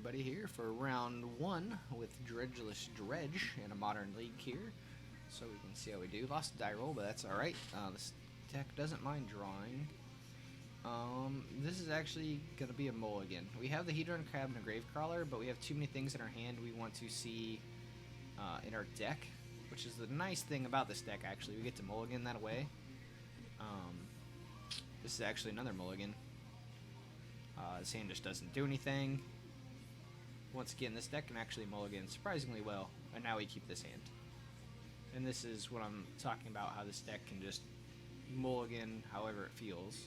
everybody here for round 1 with Dredgeless Dredge in a modern league here. So we can see how we do. Lost a die roll, but that's alright. This deck doesn't mind drawing. This is actually going to be a mulligan. We have the Hedron Crab and a Gravecrawler, but we have too many things in our hand we want to see in our deck, which is the nice thing about this deck, actually. We get to mulligan that away. This is actually another mulligan. This hand just doesn't do anything. Once again, this deck can actually mulligan surprisingly well, and now we keep this hand. And this is what I'm talking about, how this deck can just mulligan however it feels.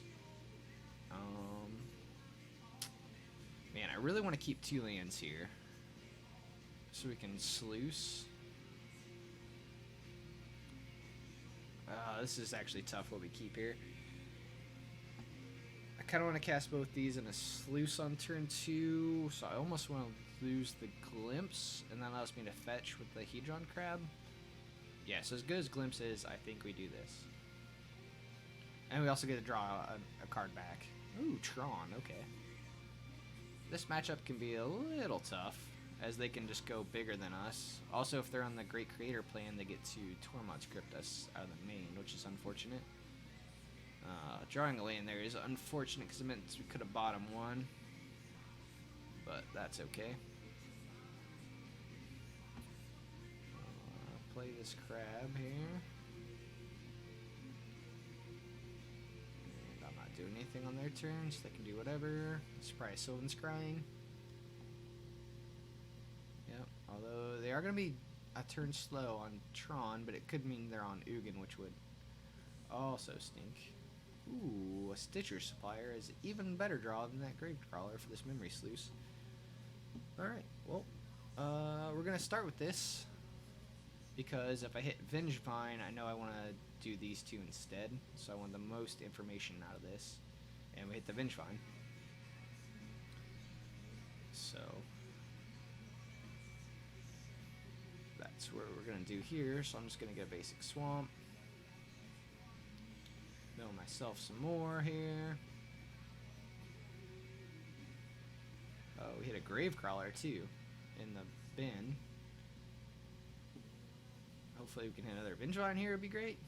Man, I really want to keep 2 lands here, so we can sluice. This is actually tough what we keep here. I kind of want to cast both these in a sluice on turn 2, so I almost want to lose the Glimpse, and that allows me to fetch with the Hedron Crab. Yeah, so as good as Glimpse is, I think we do this. And we also get to draw a card back. Ooh, Tron, okay. This matchup can be a little tough, as they can just go bigger than us. Also, if they're on the Great Creator plan, they get to Tormod script us out of the main, which is unfortunate. Drawing a land there is unfortunate because it meant we could have bottom 1, but that's okay. Play this crab here. And I'm not doing anything on their turn, so they can do whatever. It's probably Sylvan Scrying. Yep, although they are going to be a turn slow on Tron, but it could mean they're on Ugin, which would also stink. Ooh, a Stitcher Supplier is an even better draw than that Gravecrawler for this Memory Sluice. Alright, well, we're going to start with this, because if I hit Vengevine, I know I want to do these 2 instead, so I want the most information out of this, and we hit the Vengevine. So that's what we're going to do here, so I'm just going to get a basic Swamp. Mill myself some more here. Oh, we hit a Gravecrawler too in the bin. Hopefully we can hit another Vengevine here, would be great.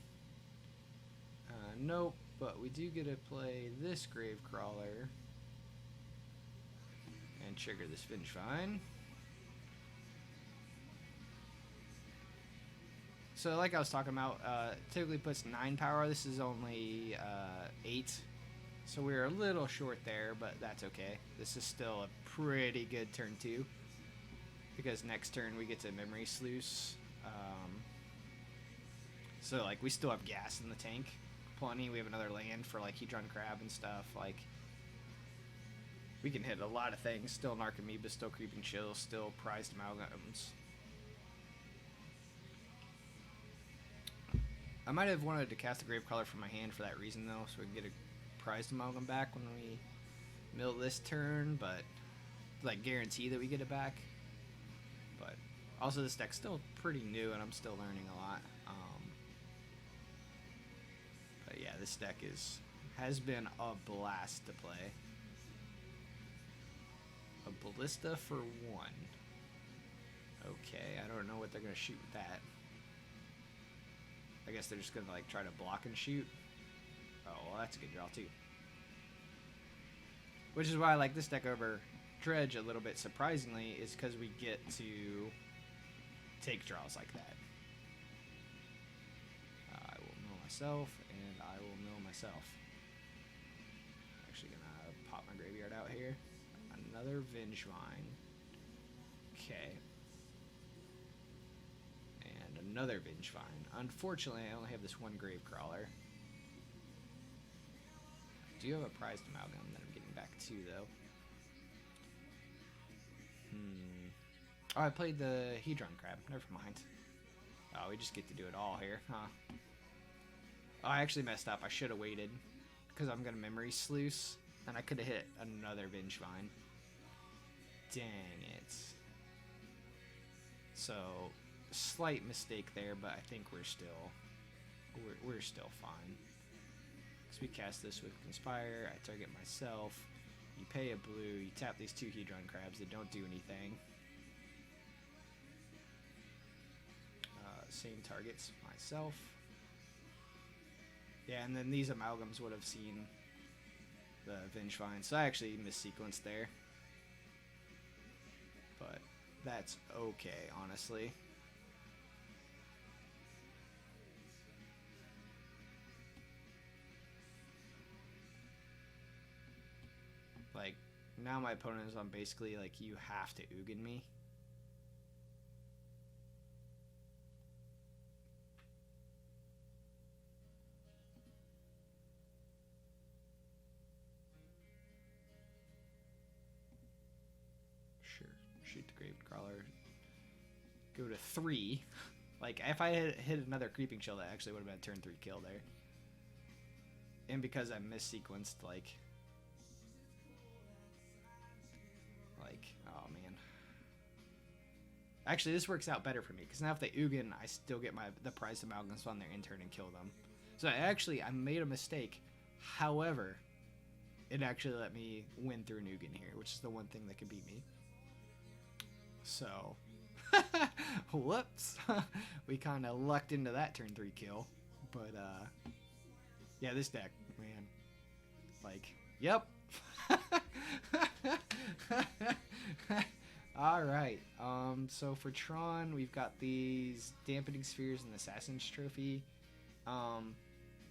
Nope, but we do get to play this Gravecrawler and trigger this Vengevine. So like I was talking about, typically puts 9 power. This is only 8. So we're a little short there, but that's okay. This is still a pretty good turn 2. Because next turn we get to Memory Sluice. So like we still have gas in the tank. Plenty. We have another land for like Hedron Crab and stuff. Like we can hit a lot of things. Still Narcomoeba, still Creeping Chill, still Prized Amalgams. I might have wanted to cast a Gravecrawler from my hand for that reason, though, so we can get a Prized Amalgam back when we mill this turn, but, like, guarantee that we get it back. But, also this deck's still pretty new, and I'm still learning a lot. But yeah, this deck has been a blast to play. A Ballista for 1. Okay, I don't know what they're going to shoot with that. I guess they're just going to like try to block and shoot. Oh, well, that's a good draw too. Which is why I like this deck over Dredge a little bit, surprisingly, is because we get to take draws like that. I will mill myself, and I will mill myself. Actually going to pop my graveyard out here. Another Vengevine. Okay. Another Vengevine. Unfortunately, I only have this one Gravecrawler. I do have a Prized Amalgam that I'm getting back to, though. Oh, I played the Hedron Crab. Never mind. Oh, we just get to do it all here, huh? Oh, I actually messed up. I should have waited, because I'm going to Memory Sluice, and I could have hit another Vengevine. Dang it. So slight mistake there, but I think we're still fine. Because we cast this with Conspire, I target myself, You pay a blue, you tap these 2 Hedron crabs that don't do anything. Same targets, myself. Yeah, and then these amalgams would have seen the Vengevine, so I actually missequenced there. But that's okay, honestly. Like, now my opponent is on basically, like, you have to Ugin me. Sure. Shoot the Grave Crawler. Go to 3. Like, if I had hit another Creeping Chill, that actually would have been a turn 3 kill there. And because I missequenced, like, oh man. Actually, this works out better for me, because now if they Ugin, I still get the prized amalgams on their in-turn and kill them. So I made a mistake. However, it actually let me win through an Ugin here, which is the one thing that could beat me. So, whoops. We kind of lucked into that turn 3 kill. But, yeah, this deck, man. Like, yep. Alright, so for Tron, we've got these Dampening Spheres and the Assassin's Trophy. I'm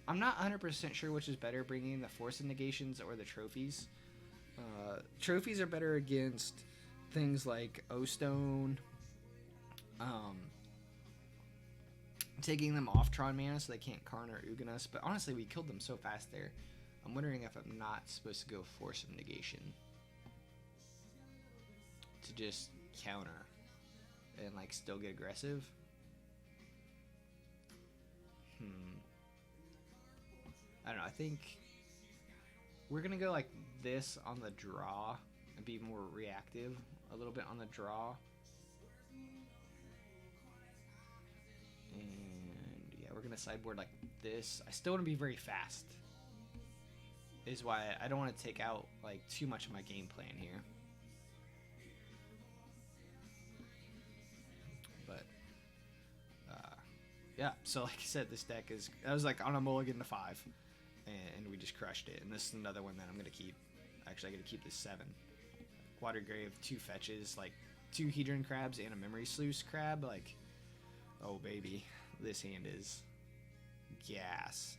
not 100% sure which is better, bringing the Force of Negations or the Trophies. Trophies are better against things like O-Stone, taking them off Tron mana so they can't Karn or Ugin us, but honestly, we killed them so fast there. I'm wondering if I'm not supposed to go Force of Negation to just counter and like still get aggressive. I don't know, I think we're gonna go like this on the draw and be more reactive a little bit on the draw. And yeah, we're gonna sideboard like this. I still want to be very fast, is why I don't want to take out like too much of my game plan here. But yeah, so like I said, this deck is, I was like on a mulligan to 5, and we just crushed it. And this is another one that I'm gonna keep. Actually, I'm gonna keep this 7. Watergrave, 2 fetches, like 2 Hedron crabs and a Memory Sluice crab. Like, oh baby, this hand is gas.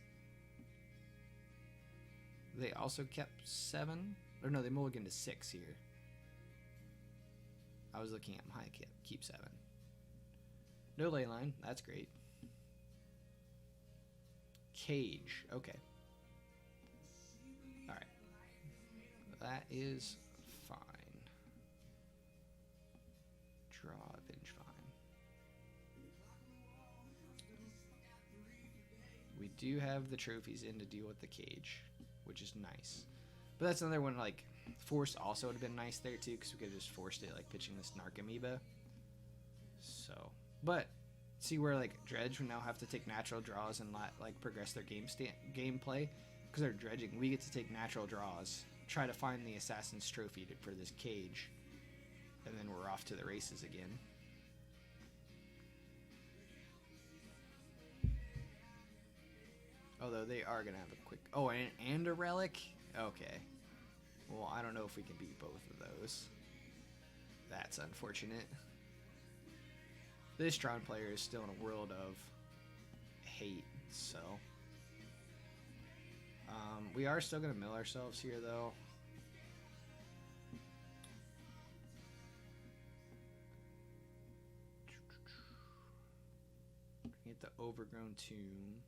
They also kept 7, or no, they mulliganed to 6 here. I was looking at them high, keep 7. No leyline, that's great. Cage, okay. Alright. That is fine. Draw Vengevine. We do have the trophies in to deal with the cage, which is nice. But that's another one, like, Force also would have been nice there too, because we could have just forced it, like pitching this Narc Amoeba. So, but see where like Dredge would now have to take natural draws and not like progress their gameplay, because they're dredging. We get to take natural draws, try to find the Assassin's Trophy for this cage, and then we're off to the races again. Although they are gonna have a quick, oh, and a relic. Okay. Well, I don't know if we can beat both of those. That's unfortunate. This Tron player is still in a world of hate, so. We are still going to mill ourselves here, though. Get the Overgrown Tomb.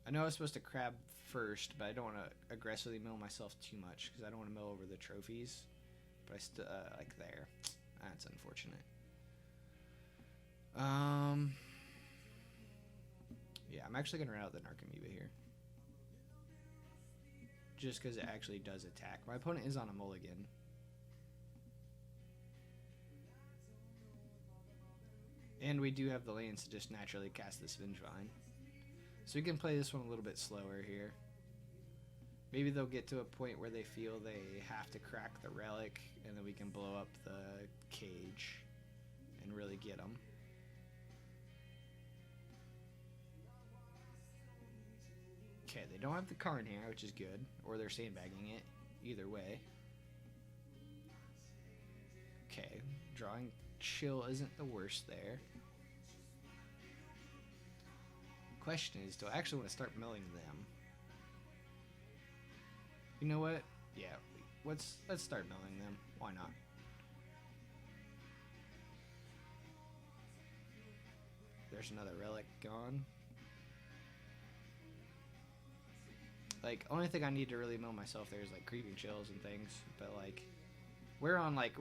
I know I was supposed to crab first, but I don't want to aggressively mill myself too much, because I don't want to mill over the trophies. But I still, like there. That's unfortunate. Yeah, I'm actually going to run out the Narc Amoeba here. Just because it actually does attack. My opponent is on a mulligan. And we do have the lands to just naturally cast this Vengevine. So we can play this one a little bit slower here. Maybe they'll get to a point where they feel they have to crack the relic, and then we can blow up the cage and really get them. Okay, they don't have the Karn here, which is good. Or they're sandbagging it. Either way. Okay, drawing chill isn't the worst there. Question is, do I actually want to start milling them? You know what? Yeah, let's start milling them. Why not? There's another relic gone. Like, only thing I need to really mill myself there is like creeping chills and things, but like we're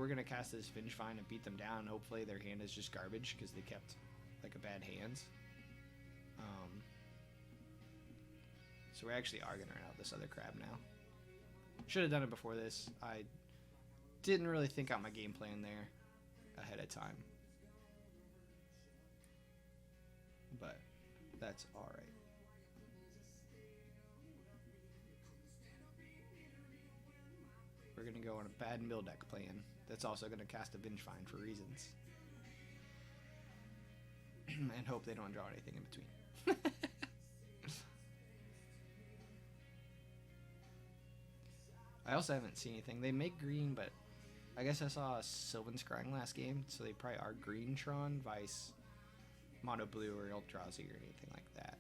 gonna cast this Vengevine and beat them down, and hopefully their hand is just garbage because they kept like a bad hands. So we actually are gonna run out this other crab now. Should have done it before this. I didn't really think out my game plan there ahead of time, but that's all right. We're going to go on a bad mill deck plan that's also going to cast a Vengevine for reasons. And hope they don't draw anything in between. I also haven't seen anything. They make green, but I guess I saw a Sylvan Scrying last game, so they probably are green Tron, Vice, Mono Blue, or Eldrazi, or anything like that.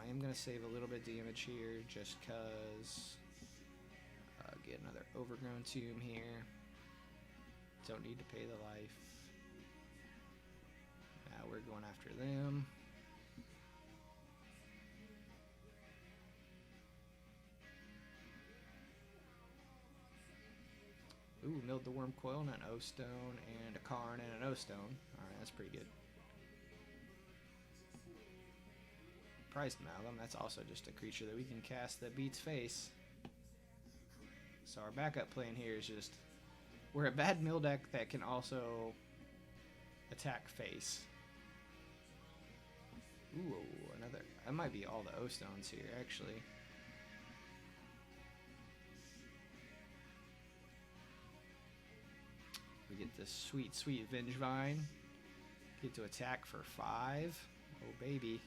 I am going to save a little bit of damage here just because... get another overgrown tomb here. Don't need to pay the life. Now we're going after them. Ooh, milled the worm coil and an O-stone and a Karn and an O-stone. Alright, that's pretty good. Prized Amalgam, that's also just a creature that we can cast that beats face. So our backup plan here is just, we're a bad mill deck that can also attack face. Ooh, another, that might be all the O-stones here, actually. We get this sweet, sweet Vengevine. Get to attack for 5. Oh, baby.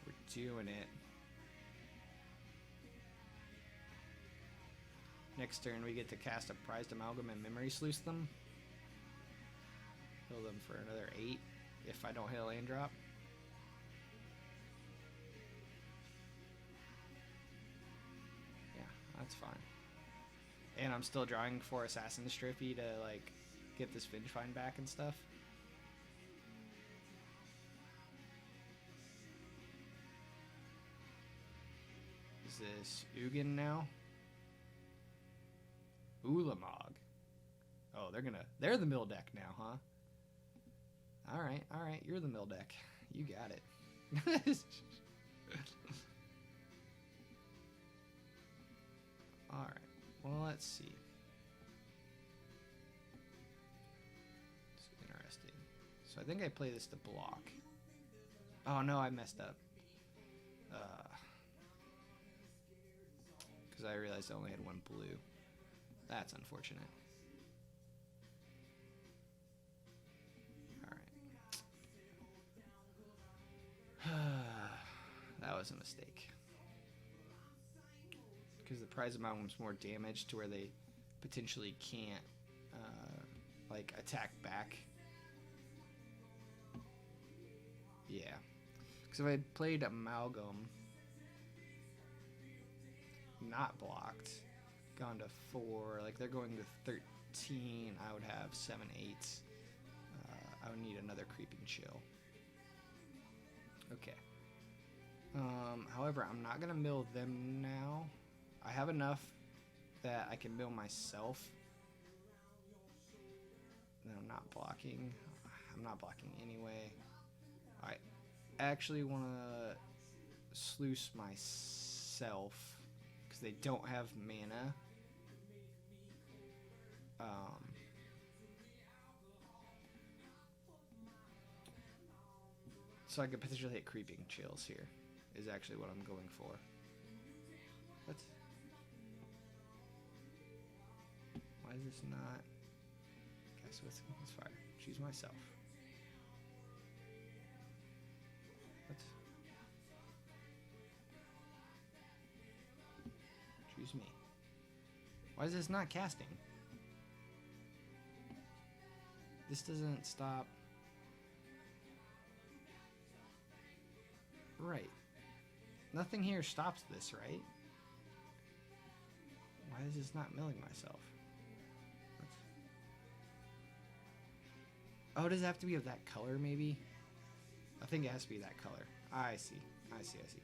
We're doing it. Next turn, we get to cast a Prized Amalgam and Memory Sluice them. Heal them for another 8 if I don't hit a land drop. Yeah, that's fine. And I'm still drawing for Assassin's Trophy to, like, get this Vengevine back and stuff. Is this Ugin now? Ulamog. Oh, they're the mill deck now, huh? Alright, you're the mill deck. You got it. Alright, well, let's see. It's interesting. So I think I play this to block. Oh no, I messed up. Because I realized I only had one blue. That's unfortunate. Alright. That was a mistake. Because the prize amount was more damage to where they potentially can't, like, attack back. Yeah. Because if I had played Amalgam, not blocked, gone to 4, like they're going to 13, I would have 7 8s. I would need another Creeping Chill. Okay. However, I'm not going to mill them now. I have enough that I can mill myself. And I'm not blocking. I'm not blocking anyway. I actually want to sluice myself because they don't have mana. So I could potentially hit Creeping Chills here, is actually what I'm going for. What? Why is this not? Guess what's fire? Choose myself. What? Choose me. Why is this not casting? This doesn't stop. Right. Nothing here stops this, right? Why is this not milling myself? Oh, does it have to be of that color, maybe? I think it has to be that color. I see. I see. I see.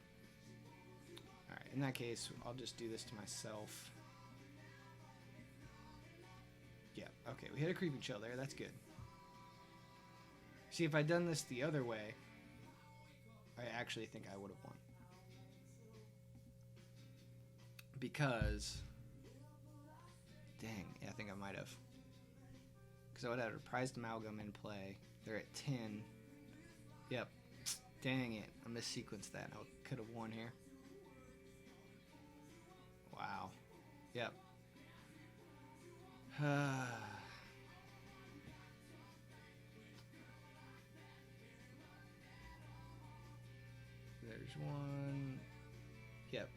Alright, in that case, I'll just do this to myself. Yeah, okay, we hit a creeping chill there. That's good. See, if I'd done this the other way, I actually think I would have won. Because... Dang, yeah, I think I might have. Because I would have a prized amalgam in play. They're at 10. Yep. Dang it. I missequenced that. I could have won here. Wow. Yep. There's one. Yep.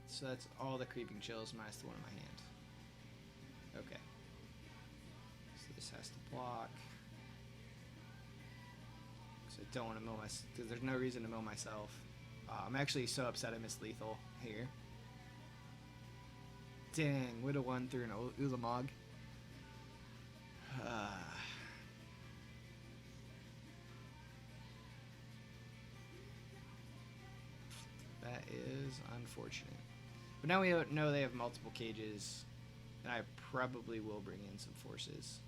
So that's all the creeping chills minus the one in my hand. Okay. So this has to block. Because I don't want to mill myself. Because there's no reason to mill myself. I'm actually so upset I missed lethal here. Dang, would have won through an Ulamog. That is unfortunate. But now we know they have multiple cages, and I probably will bring in some forces.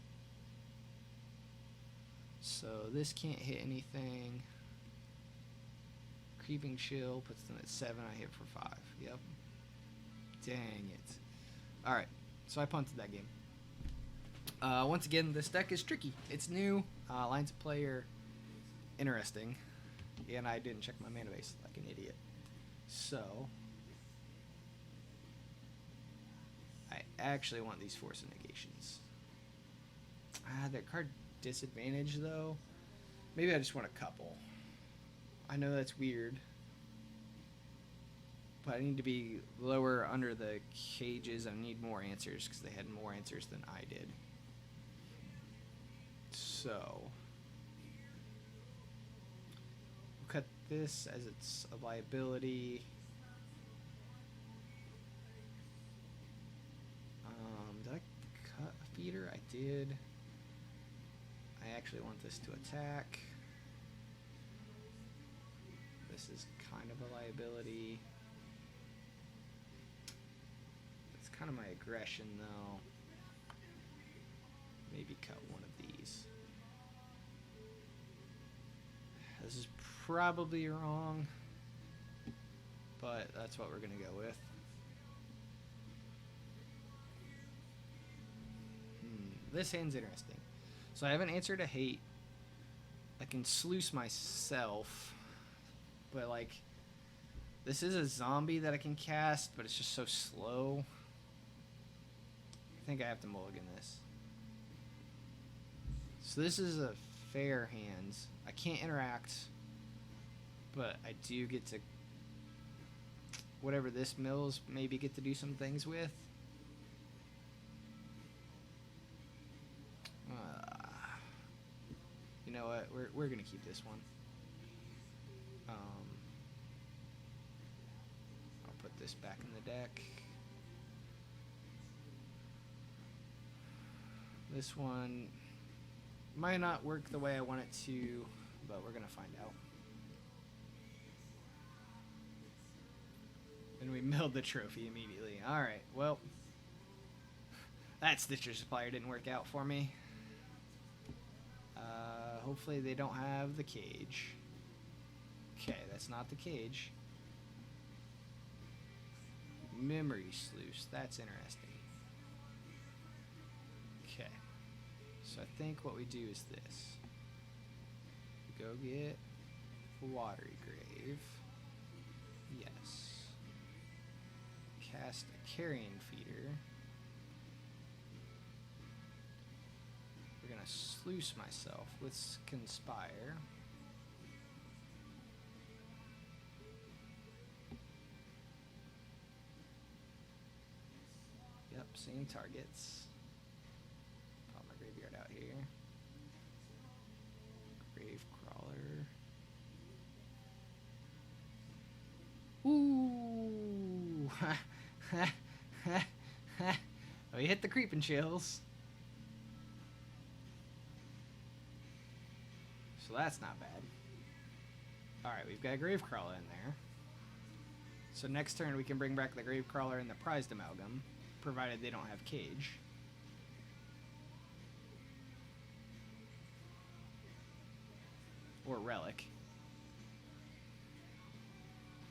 So this can't hit anything. Creeping Chill puts them at 7. I hit for 5. Yep. Dang it. Alright, so I punted that game. Once again, this deck is tricky. It's new. Lines of play are interesting. And I didn't check my mana base like an idiot. So, I actually want these force of negations. Their card disadvantage, though. Maybe I just want a couple. I know that's weird. But I need to be lower under the cages. I need more answers because they had more answers than I did. So, we'll cut this as it's a liability. Did I cut a feeder? I did. I actually want this to attack. This is kind of a liability. It's kind of my aggression, though. Maybe cut one of these. This is probably wrong, but that's what we're going to go with. This hand's interesting. So I have an answer to hate. I can sluice myself, but like, this is a zombie that I can cast, but it's just so slow. I think I have to mulligan this. So this is a fair hands. I can't interact, but I do get to, whatever this mills, maybe get to do some things with. You know what? We're gonna keep this one. I'll put this back in the deck. This one might not work the way I want it to, but we're gonna find out. And we milled the trophy immediately. Alright, well, that Stitcher Supplier didn't work out for me. Hopefully they don't have the cage. Okay, that's not the cage. Memory Sluice, that's interesting. Okay, so I think what we do is this. We go get Watery Grave. Yes. cast a carrion feeder. We're gonna sluice myself with Conspire. Yep, same targets. Pop my graveyard out here. Grave Crawler. Ooh! We hit the creeping chills. So that's not bad. Alright, we've got a Gravecrawler in there. So next turn we can bring back the Gravecrawler and the Prized Amalgam, provided they don't have Cage. Or Relic.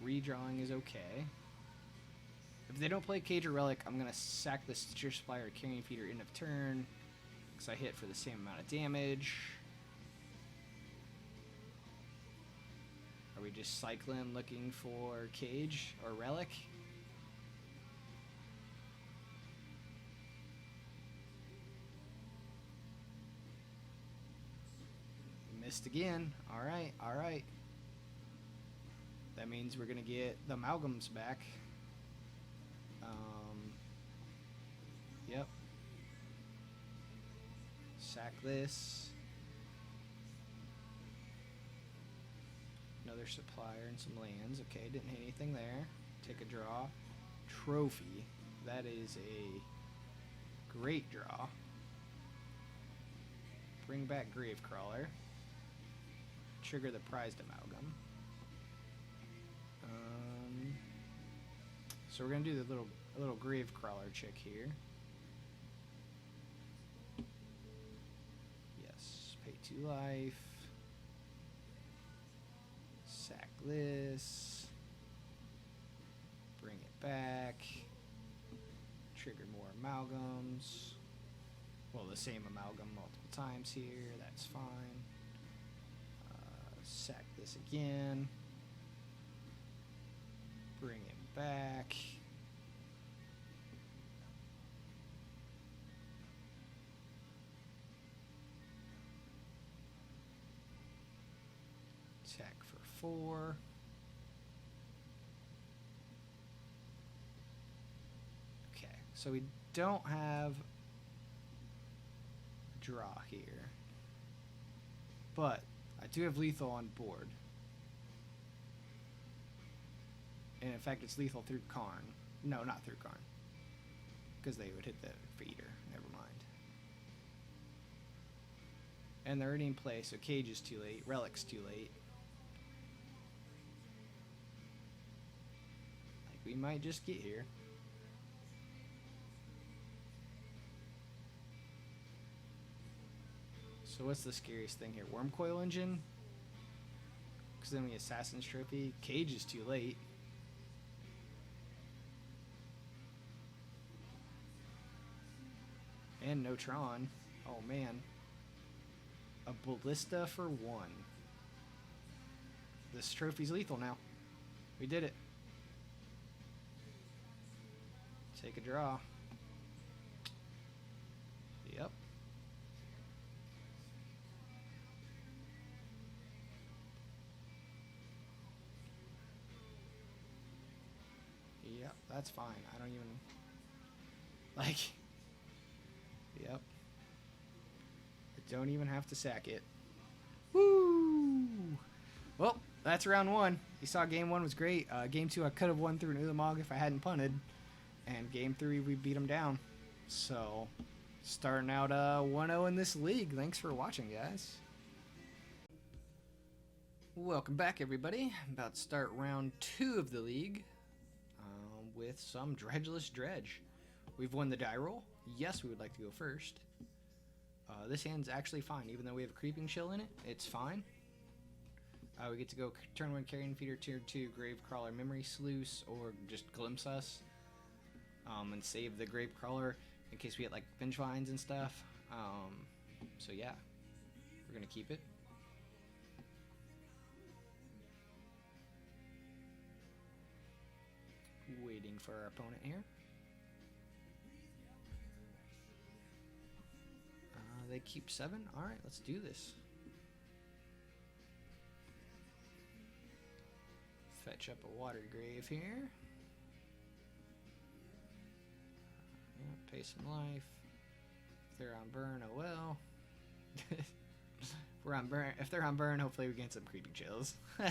Redrawing is okay. If they don't play Cage or Relic, I'm going to sack the Stitcher Supply or Carrion Feeder end of turn, because I hit for the same amount of damage. Are we just cycling looking for Cage or Relic? Missed again. Alright, alright. That means we're going to get the Amalgams back. Yep. Sack this. Another supplier and some lands. Okay, didn't hit anything there. Take a draw. Trophy. That is a great draw. Bring back Gravecrawler. Trigger the Prized Amalgam. So we're gonna do the little Gravecrawler check here. Yes, pay 2 life. Sack this. Bring it back. Trigger more Amalgams. Well, the same Amalgam multiple times here. That's fine. Sack this again. Bring it back. Attack for 4. Okay, so we don't have a draw here, but I do have lethal on board. And in fact, it's lethal through Karn. No, not through Karn. Because they would hit the feeder. Never mind. And they're already in play, so Cage is too late. Relic's too late. Like, we might just get here. So what's the scariest thing here? Wormcoil Engine? Because then we Assassin's Trophy. Cage is too late. And no Tron. Oh man. A Ballista for 1. This trophy's lethal now. We did it. Take a draw. Yep. Yep, that's fine. I don't even... Like... Yep. I don't even have to sack it. Woo! Well, that's round 1. You saw game 1 was great. Game 2 I could have won through an Ulamog if I hadn't punted. And game 3 we beat him down. So, starting out 1-0 in this league. Thanks for watching, guys. Welcome back, everybody. I'm about to start round 2 of the league with some Dredgeless Dredge. We've won the die roll. Yes, we would like to go first. This hand's actually fine, even though we have a Creeping Chill in it. It's fine. We get to go turn 1 Carrion Feeder, turn 2 Gravecrawler Memory Sluice, or just Glimpse us. And save the Gravecrawler in case we get like Vengevines and stuff. So yeah, we're gonna keep it. Wait. waiting for our opponent here. They keep 7. All right, let's do this. Fetch up a water grave here. Yeah, pay some life. If they're on burn, oh well. If they're on burn, hopefully we get some creepy chills. And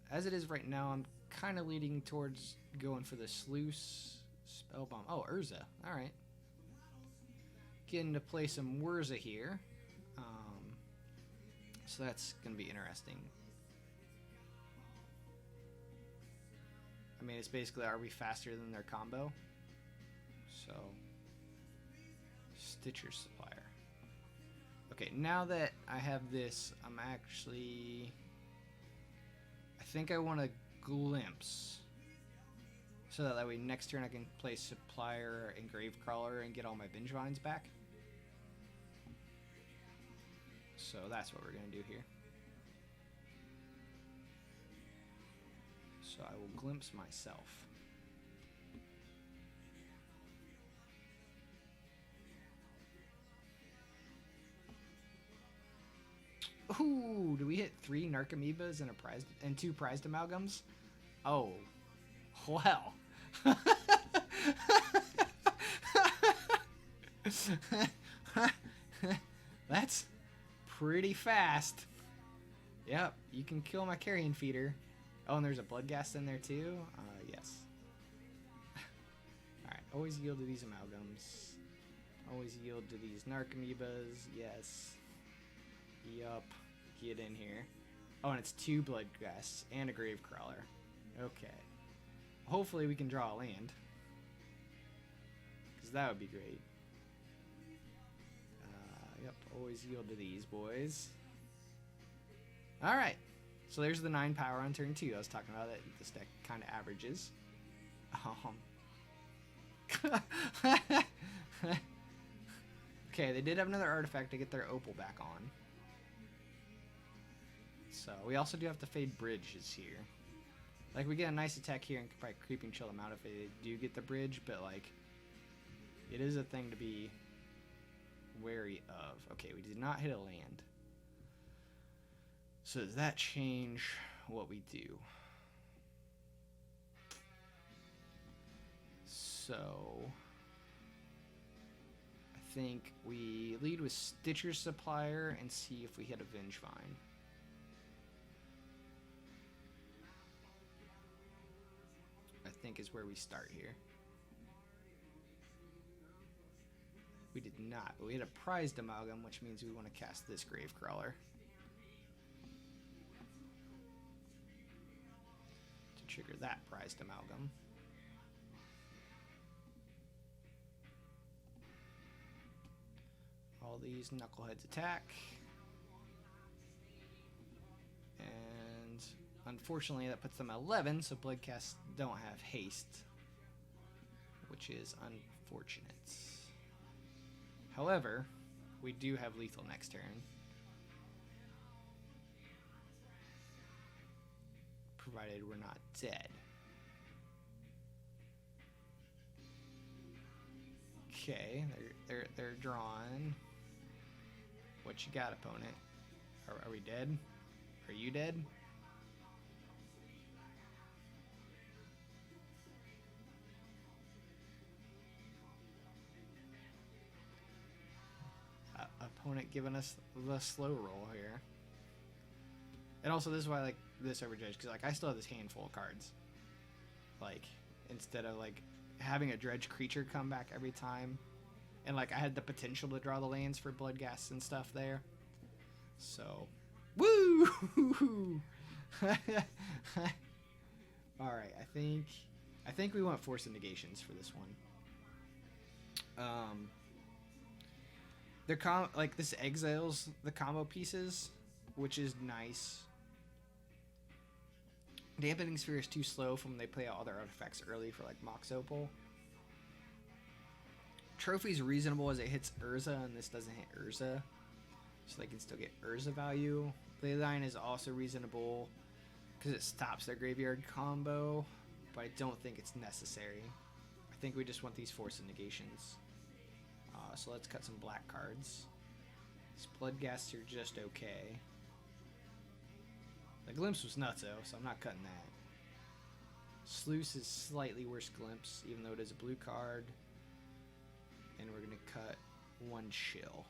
as it is right now, I'm kind of leading towards going for the Sluice Spellbomb. Oh, Urza. All right. Getting to play some Urza here. So that's going to be interesting. I mean, it's basically, are we faster than their combo? So, Stitcher Supplier. Okay, now that I have this, I'm actually... I think I want a Glimpse. So that way next turn I can play Supplier and Gravecrawler and get all my Vengevines back. So that's what we're going to do here. So I will Glimpse myself. Ooh, do we hit 3 Narcomoebas and 2 prized amalgams? Oh, well. That's pretty fast. Yep, you can kill my carrion feeder. Oh, and there's a Bloodghast in there too? Yes. Alright, always yield to these amalgams. Always yield to these Narcomoebas. Yes. Yup. Get in here. Oh, and it's 2 Bloodghasts and a Gravecrawler. Okay. Hopefully we can draw a land. Because that would be great. Yep, always yield to these boys. Alright. So there's the 9 power on turn 2. I was talking about it. This deck kind of averages. Okay, they did have another artifact to get their Opal back on. So we also do have to fade bridges here. Like, we get a nice attack here and can probably creeping chill them out if they do get the bridge, but like, it is a thing to be wary of. Okay, we did not hit a land. So does that change what we do? So I think we lead with Stitcher Supplier and see if we hit a Vengevine. I think is where we start here. We did not, but we had a prized amalgam, which means we want to cast this Gravecrawler to trigger that prized amalgam. All these knuckleheads attack. And unfortunately that puts them at 11, so Bloodcasts don't have haste, which is unfortunate. However, we do have lethal next turn. Provided we're not dead. Okay, they're drawn. What you got, opponent? Are we dead? Are you dead? Opponent giving us the slow roll here. And also this is why I like this over Dredge, because like I still have this handful of cards. Like, instead of like having a Dredge creature come back every time. And like I had the potential to draw the lands for Bloodghasts and stuff there. So woo! Alright, I think we want Force of Negations for this one. They're like this exiles the combo pieces, which is nice. Dampening Sphere is too slow from when they play out other artifacts early for like Mox Opal. Trophy's reasonable as it hits Urza, and this doesn't hit Urza, so they can still get Urza value. Leyline is also reasonable because it stops their graveyard combo, but I don't think it's necessary. I think we just want these force of negations. So let's cut some black cards. Bloodghasts are just okay. The Glimpse was nuts though, so I'm not cutting that. Sluice is slightly worse Glimpse, even though it is a blue card. And we're going to cut one Chill.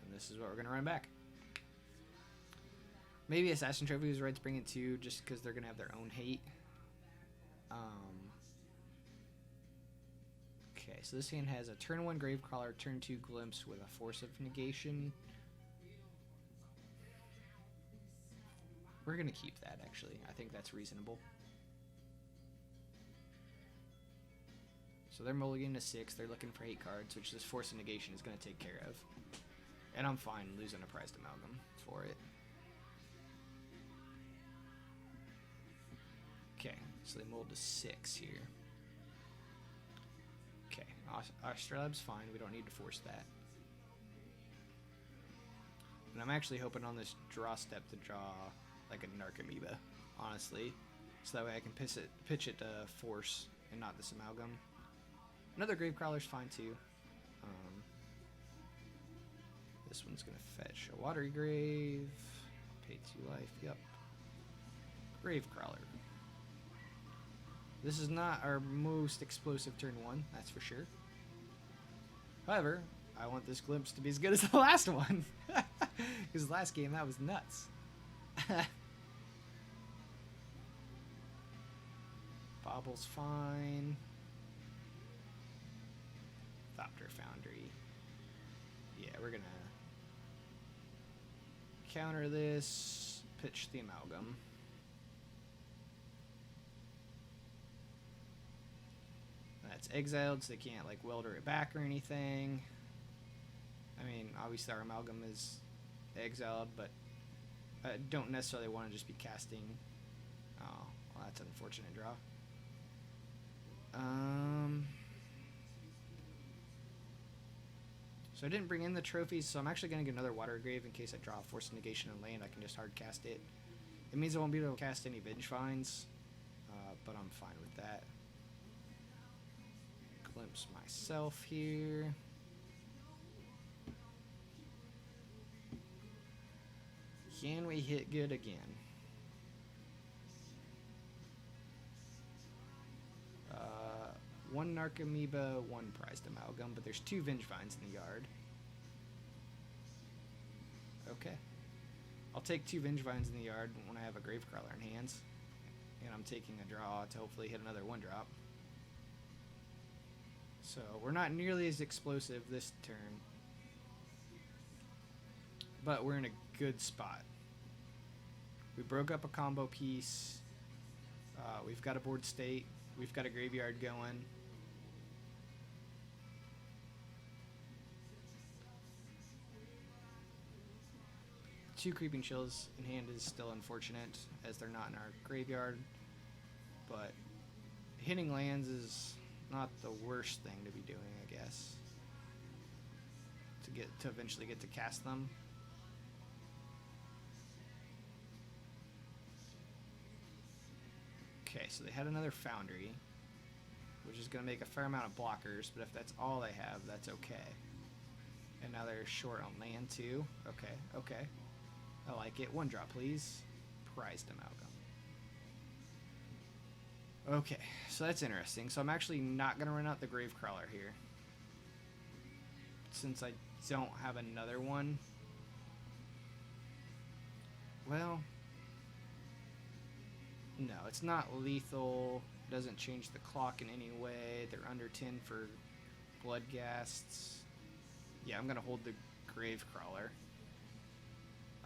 And this is what we're going to run back. Maybe Assassin Trophy was right to bring in 2, just because they're going to have their own hate. Okay, so this hand has a turn 1 Gravecrawler, turn 2 Glimpse with a Force of Negation. We're going to keep that, actually. I think that's reasonable. So they're mulliganing to 6. They're looking for 8 cards, which this Force of Negation is going to take care of. And I'm fine losing a Prized Amalgam for it. Okay, so they mulled to 6 here. Okay, Astrolab's fine. We don't need to force that. And I'm actually hoping on this draw step to draw like a Narcomoeba, honestly. So that way I can pitch it to force and not this Amalgam. Another Gravecrawler's fine too. This one's going to fetch a Watery Grave. Pay 2 life, yep. Gravecrawler. This is not our most explosive turn 1, that's for sure. However, I want this Glimpse to be as good as the last one. Because the last game, that was nuts. Bobble's fine. Thopter Foundry. Yeah, we're gonna counter this, pitch the Amalgam. That's exiled, so they can't like welder it back or anything. I mean, obviously our Amalgam is exiled, but I don't necessarily want to just be casting. Oh, well, that's an unfortunate draw. So I didn't bring in the trophies, so I'm actually going to get another Water Grave in case I draw a Force of Negation and land. I can just hard cast it. It means I won't be able to cast any Vengevines, but I'm fine with that. Glimpse myself here. Can we hit good again? One Narcomoeba, one Prized Amalgam, but there's 2 Vengevines in the yard. Okay. I'll take 2 Vengevines in the yard when I have a Gravecrawler in hands. And I'm taking a draw to hopefully hit another 1-drop. So we're not nearly as explosive this turn. But we're in a good spot. We broke up a combo piece. We've got a board state. We've got a graveyard going. Two Creeping Chills in hand is still unfortunate, as they're not in our graveyard. But hitting lands is not the worst thing to be doing, I guess. To eventually get to cast them. Okay, so they had another Foundry, which is going to make a fair amount of blockers, but if that's all they have, that's okay. And now they're short on land too. Okay, okay. I like it. 1-drop, please. Prized Amalgam. Okay, so that's interesting. So I'm actually not going to run out the Gravecrawler here, since I don't have another one. Well, no, it's not lethal. Doesn't change the clock in any way. They're under 10 for Bloodghasts. Yeah, I'm going to hold the Gravecrawler.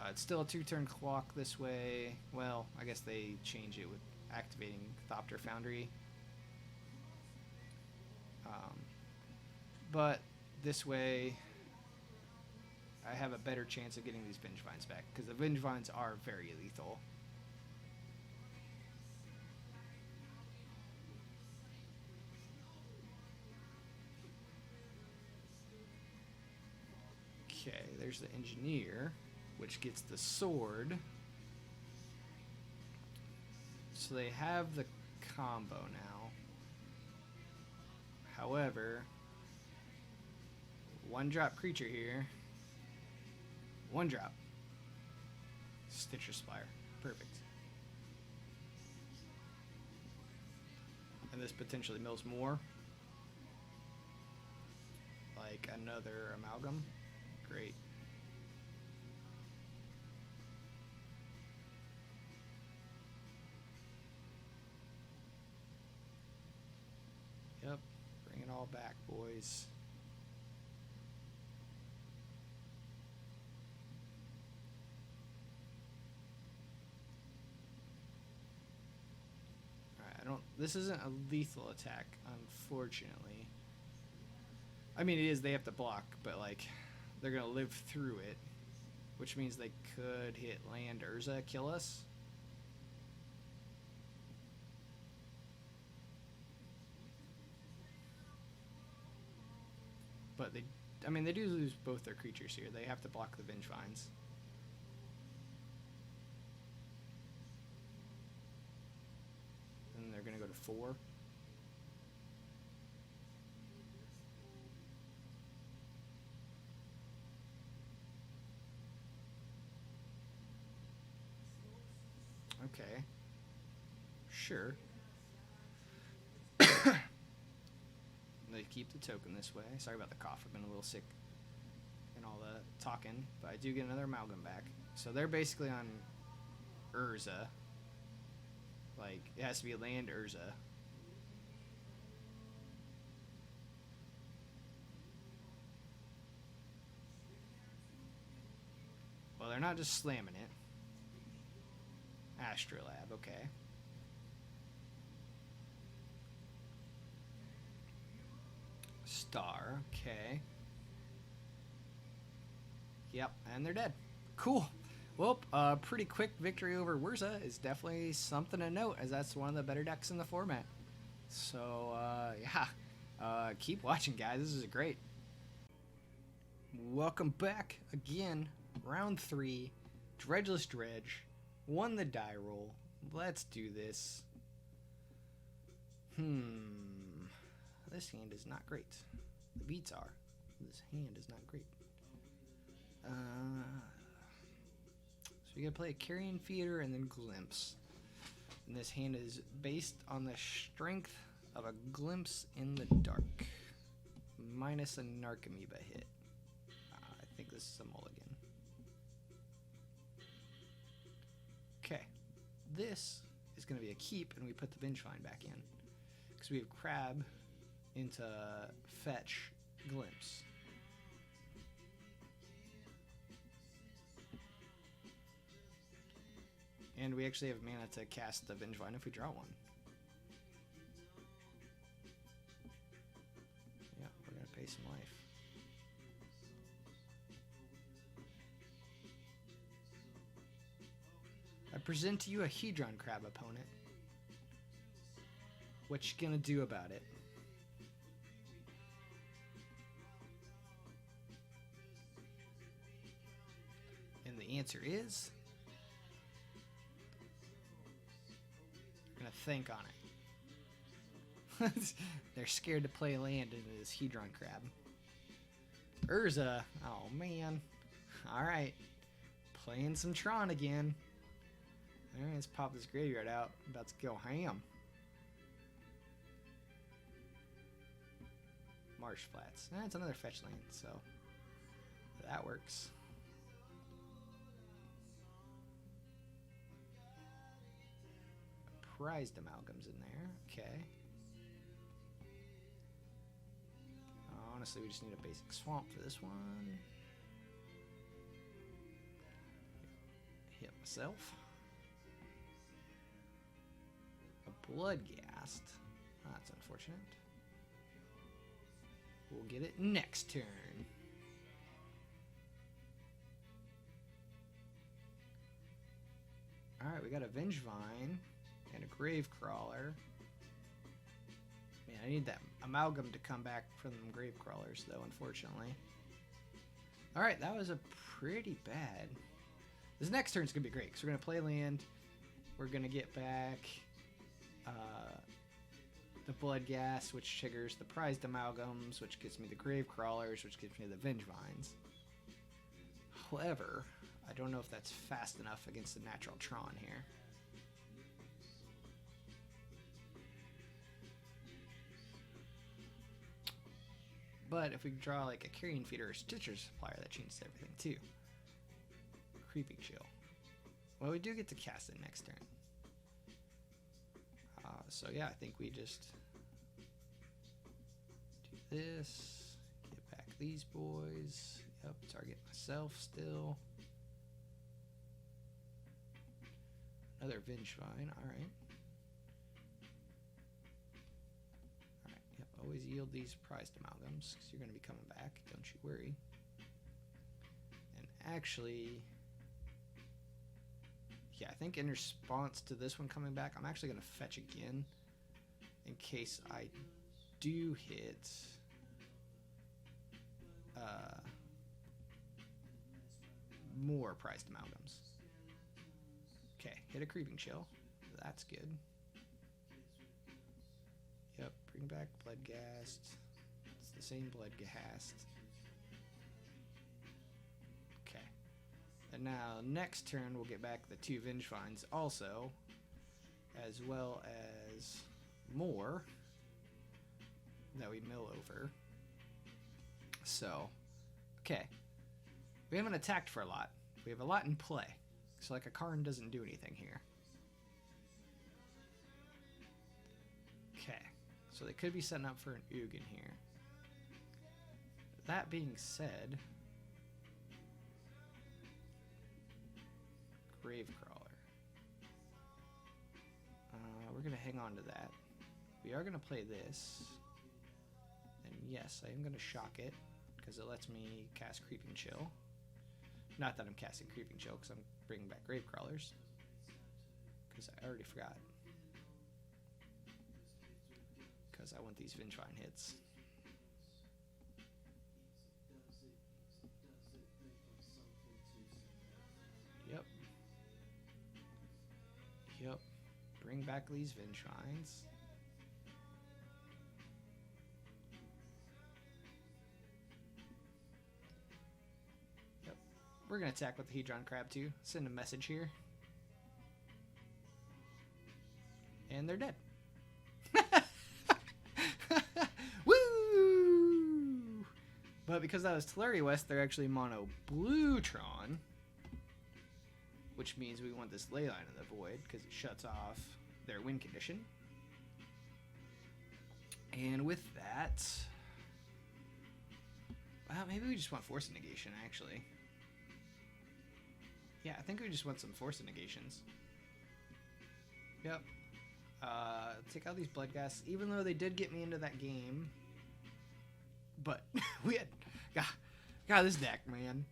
It's still a 2-turn clock this way. Well, I guess they change it with activating Thopter Foundry. But this way, I have a better chance of getting these Vengevines back, because the Vengevines are very lethal. Okay, there's the Engineer, which gets the sword. So they have the combo now. However, 1-drop creature here. 1-drop. Stitcher Spire. Perfect. And this potentially mills more. Like another Amalgam. Great. Yep. Bring it all back, boys. This isn't a lethal attack, unfortunately. I mean, it is. They have to block, but, like, they're going to live through it. Which means they could hit land Urza, kill us. But they... I mean, they do lose both their creatures here. They have to block the Vengevines. They're going to go to 4. Okay. Sure. They keep the token this way. Sorry about the cough. I've been a little sick and all the talking. But I do get another Amalgam back. So they're basically on Urza. Like, it has to be land Urza. Well, they're not just slamming it. Astrolab, okay. Star, okay. Yep, and they're dead. Cool. Well, pretty quick victory over Urza is definitely something to note, as that's one of the better decks in the format. So, yeah. Keep watching, guys. This is great. Welcome back again. Round 3. Dredgeless Dredge. Won the die roll. Let's do this. This hand is not great. The beats are. This hand is not great. So we gotta play a Carrion Feeder and then Glimpse. And this hand is based on the strength of a Glimpse in the Dark. Minus a Narcomoeba hit. I think this is a mulligan. Okay. This is gonna be a keep, and we put the Vengevine back in. Because we have Crab into fetch Glimpse. And we actually have mana to cast the Vengevine if we draw one. Yeah, we're going to pay some life. I present to you a Hedron Crab opponent. What you gonna do about it? And the answer is... gonna think on it. They're scared to play land into this Hedron Crab. Urza, oh man. Alright. Playing some Tron again. Alright, let's pop this graveyard out. About to go ham. Marsh Flats. It's another fetch land, so that works. Prized Amalgams in there. Okay. Honestly, we just need a basic swamp for this one. Hit myself. A Bloodghast. That's unfortunate. We'll get it next turn. Alright, we got a Vengevine and a Gravecrawler. Man, I need that Amalgam to come back from them Gravecrawlers, though, unfortunately. Alright, that was a pretty bad. This next turn's going to be great, because we're going to play land. We're going to get back the Blood Gas, which triggers the Prized Amalgams, which gives me the Grave Crawlers, which gives me the Vengevines. However, I don't know if that's fast enough against the natural Tron here. But if we draw like a Carrion Feeder or Stitcher Supplier, that changes everything too. Creeping Chill. Well, we do get to cast it next turn. So yeah, I think we just do this, get back these boys. Yep, target myself still. Another Vengevine, alright. Alright, yep, always yield these Prized Amalgams, because you're going to be coming back, don't you worry. And actually, yeah, I think in response to this one coming back, I'm actually going to fetch again in case I do hit more Prized Amalgams. Okay, hit a Creeping Chill. That's good. Yep, bring back Bloodghast. It's the same Bloodghast. Okay. And now, next turn, we'll get back the 2 Vengevines also, as well as more that we mill over. So, okay. We haven't attacked for a lot. We have a lot in play. So, like, a Karn doesn't do anything here. Okay. So, they could be setting up for an Ugin here. That being said, Gravecrawler. We're going to hang on to that. We are going to play this. And yes, I am going to shock it, because it lets me cast Creeping Chill. Not that I'm casting Creeping Chill, because I'm bringing back Gravecrawlers. Because I already forgot. Because I want these Vengevine hits. Yep. Yep. Bring back these Vengevines. Yep. We're going to attack with the Hedron Crab too. Send a message here. And they're dead. Woo! But because that was Teferi West, they're actually mono blue Tron. Which means we want this Leyline of the Void, because it shuts off their win condition. And with that, well, maybe we just want Force Negation, actually. Yeah, I think we just want some Force Negations. Yep. Take out these Bloodghasts, even though they did get me into that game. But we had... God, this deck, man.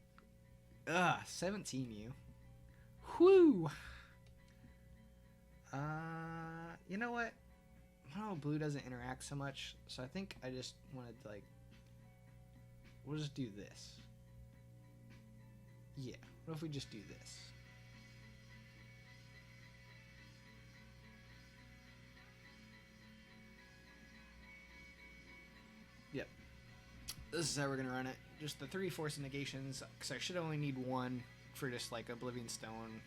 17U. Whew. You know what? Mono blue doesn't interact so much, so I think I just wanted to, like, we'll just do this. Yeah, what if we just do this? Yep. This is how we're gonna run it. Just the 3 Force Negations, because I should only need 1 for just like Oblivion Stone.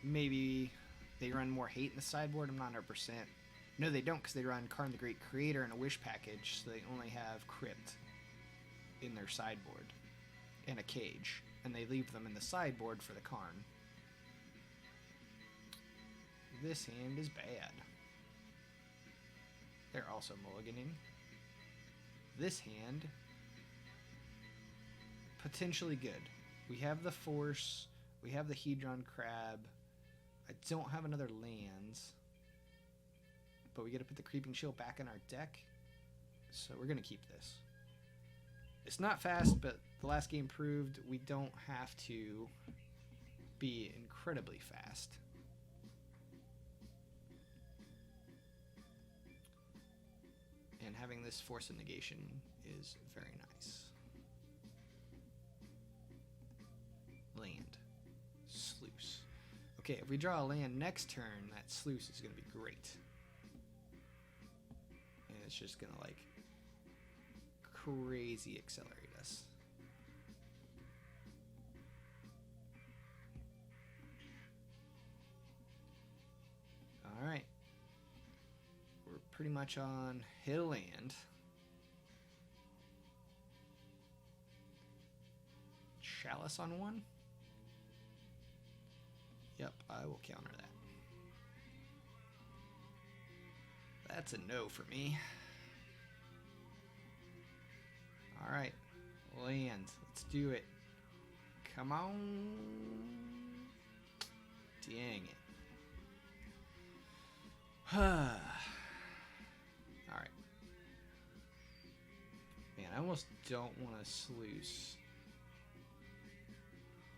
Maybe they run more hate in the sideboard. I'm not 100%. No, they don't, because they run Karn the Great Creator and a Wish package, so they only have Crypt in their sideboard and a Cage, and they leave them in the sideboard for the Karn. This hand is bad. They're also mulliganing. This hand, potentially good. We have the Force. We have the Hedron Crab. I don't have another lands. But we get to put the Creeping Chill back in our deck. So we're going to keep this. It's not fast, but the last game proved we don't have to be incredibly fast. And having this Force of Negation is very nice. Land. Sluice. Okay, if we draw a land next turn, that sluice is going to be great. And it's just going to, like, crazy accelerate us. Alright. We're pretty much on hit a land. Chalice on one? Yep, I will counter that. That's a no for me. Alright, land. Let's do it. Come on. Dang it. Alright. Man, I almost don't want to sluice.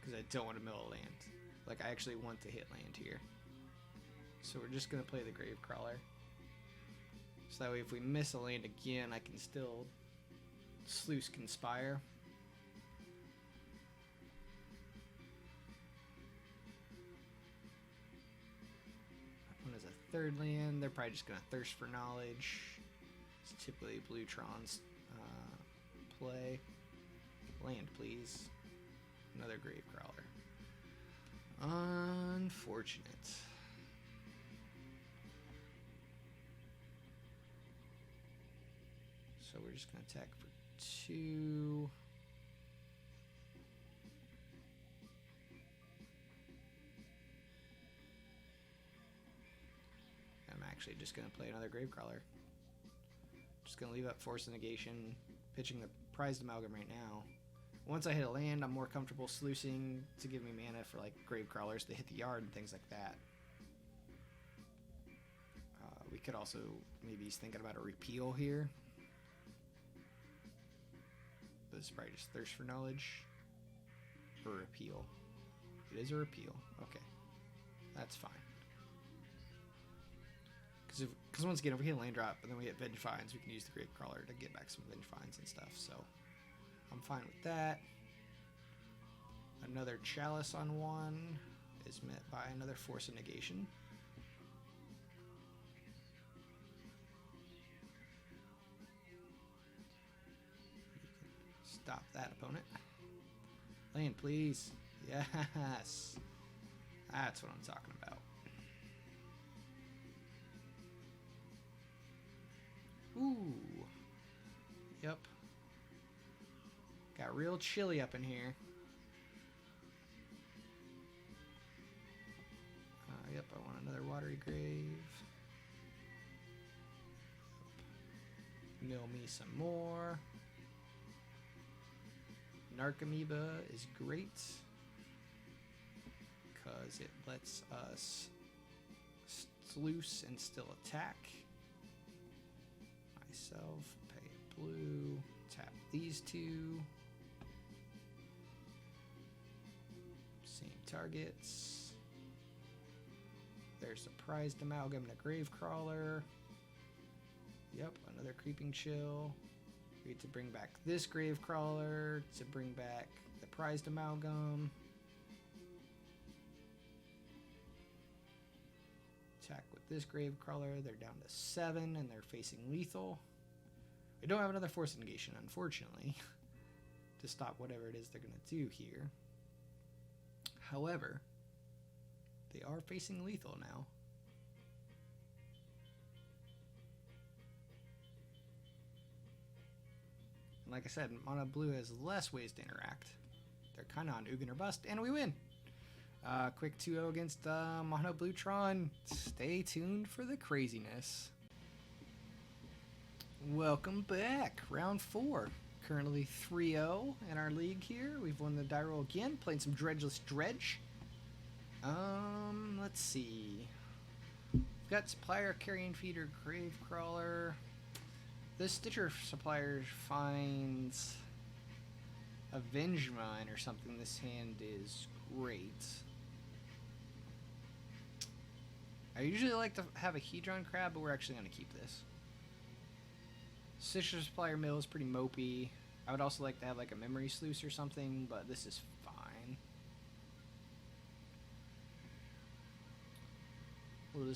Because I don't want to mill a land. Like, I actually want to hit land here. So we're just going to play the Gravecrawler. So that way if we miss a land again, I can still sluice Conspire. One is a third land. They're probably just going to Thirst for Knowledge. It's typically blue Tron's play. Land, please. Another Gravecrawler. Unfortunate. So we're just going to attack for 2. I'm actually just going to play another Gravecrawler. Just going to leave up Force of Negation, pitching the Prized Amalgam right now. Once I hit a land, I'm more comfortable sluicing to give me mana for like Gravecrawlers to hit the yard and things like that. We could also, maybe he's thinking about a repeal here. But it's probably just Thirst for Knowledge or repeal. It is a repeal. Okay. That's fine. Because once again, if we hit a land drop and then we hit Vengevines, we can use the Gravecrawler to get back some Vengevines and stuff. So I'm fine with that. Another Chalice on one is met by another Force of Negation. Stop that, opponent. Land, please. Yes. That's what I'm talking about. Ooh. Yep. Got real chilly up in here. Yep, I want another Watery Grave. Mill me some more. Narcomoeba is great because it lets us sluice and still attack. Myself, pay a blue, tap these two. Same targets. There's a Prized Amalgam and a Gravecrawler. Yep, another Creeping Chill. We get to bring back this Gravecrawler to bring back the Prized Amalgam. Attack with this Gravecrawler. They're down to 7 and they're facing lethal. We don't have another Force of Negation, unfortunately, to stop whatever it is they're going to do here. However, they are facing lethal now. And like I said, Mono Blue has less ways to interact. They're kind of on Ugin or Bust, and we win. Quick 2-0 against Mono Blue Tron. Stay tuned for the craziness. Welcome back. Round 4. Currently 3-0 in our league here. We've won the die roll again. Playing some Dredgeless Dredge. Let's see. We've got Supplier, Carrion Feeder, Gravecrawler. This Stitcher Supplier finds a Vengevine or something. This hand is great. I usually like to have a Hedron Crab, but we're actually going to keep this. Stitcher Supplier Mill is pretty mopey. I would also like to have like a Memory Sluice or something, but this is fine. We'll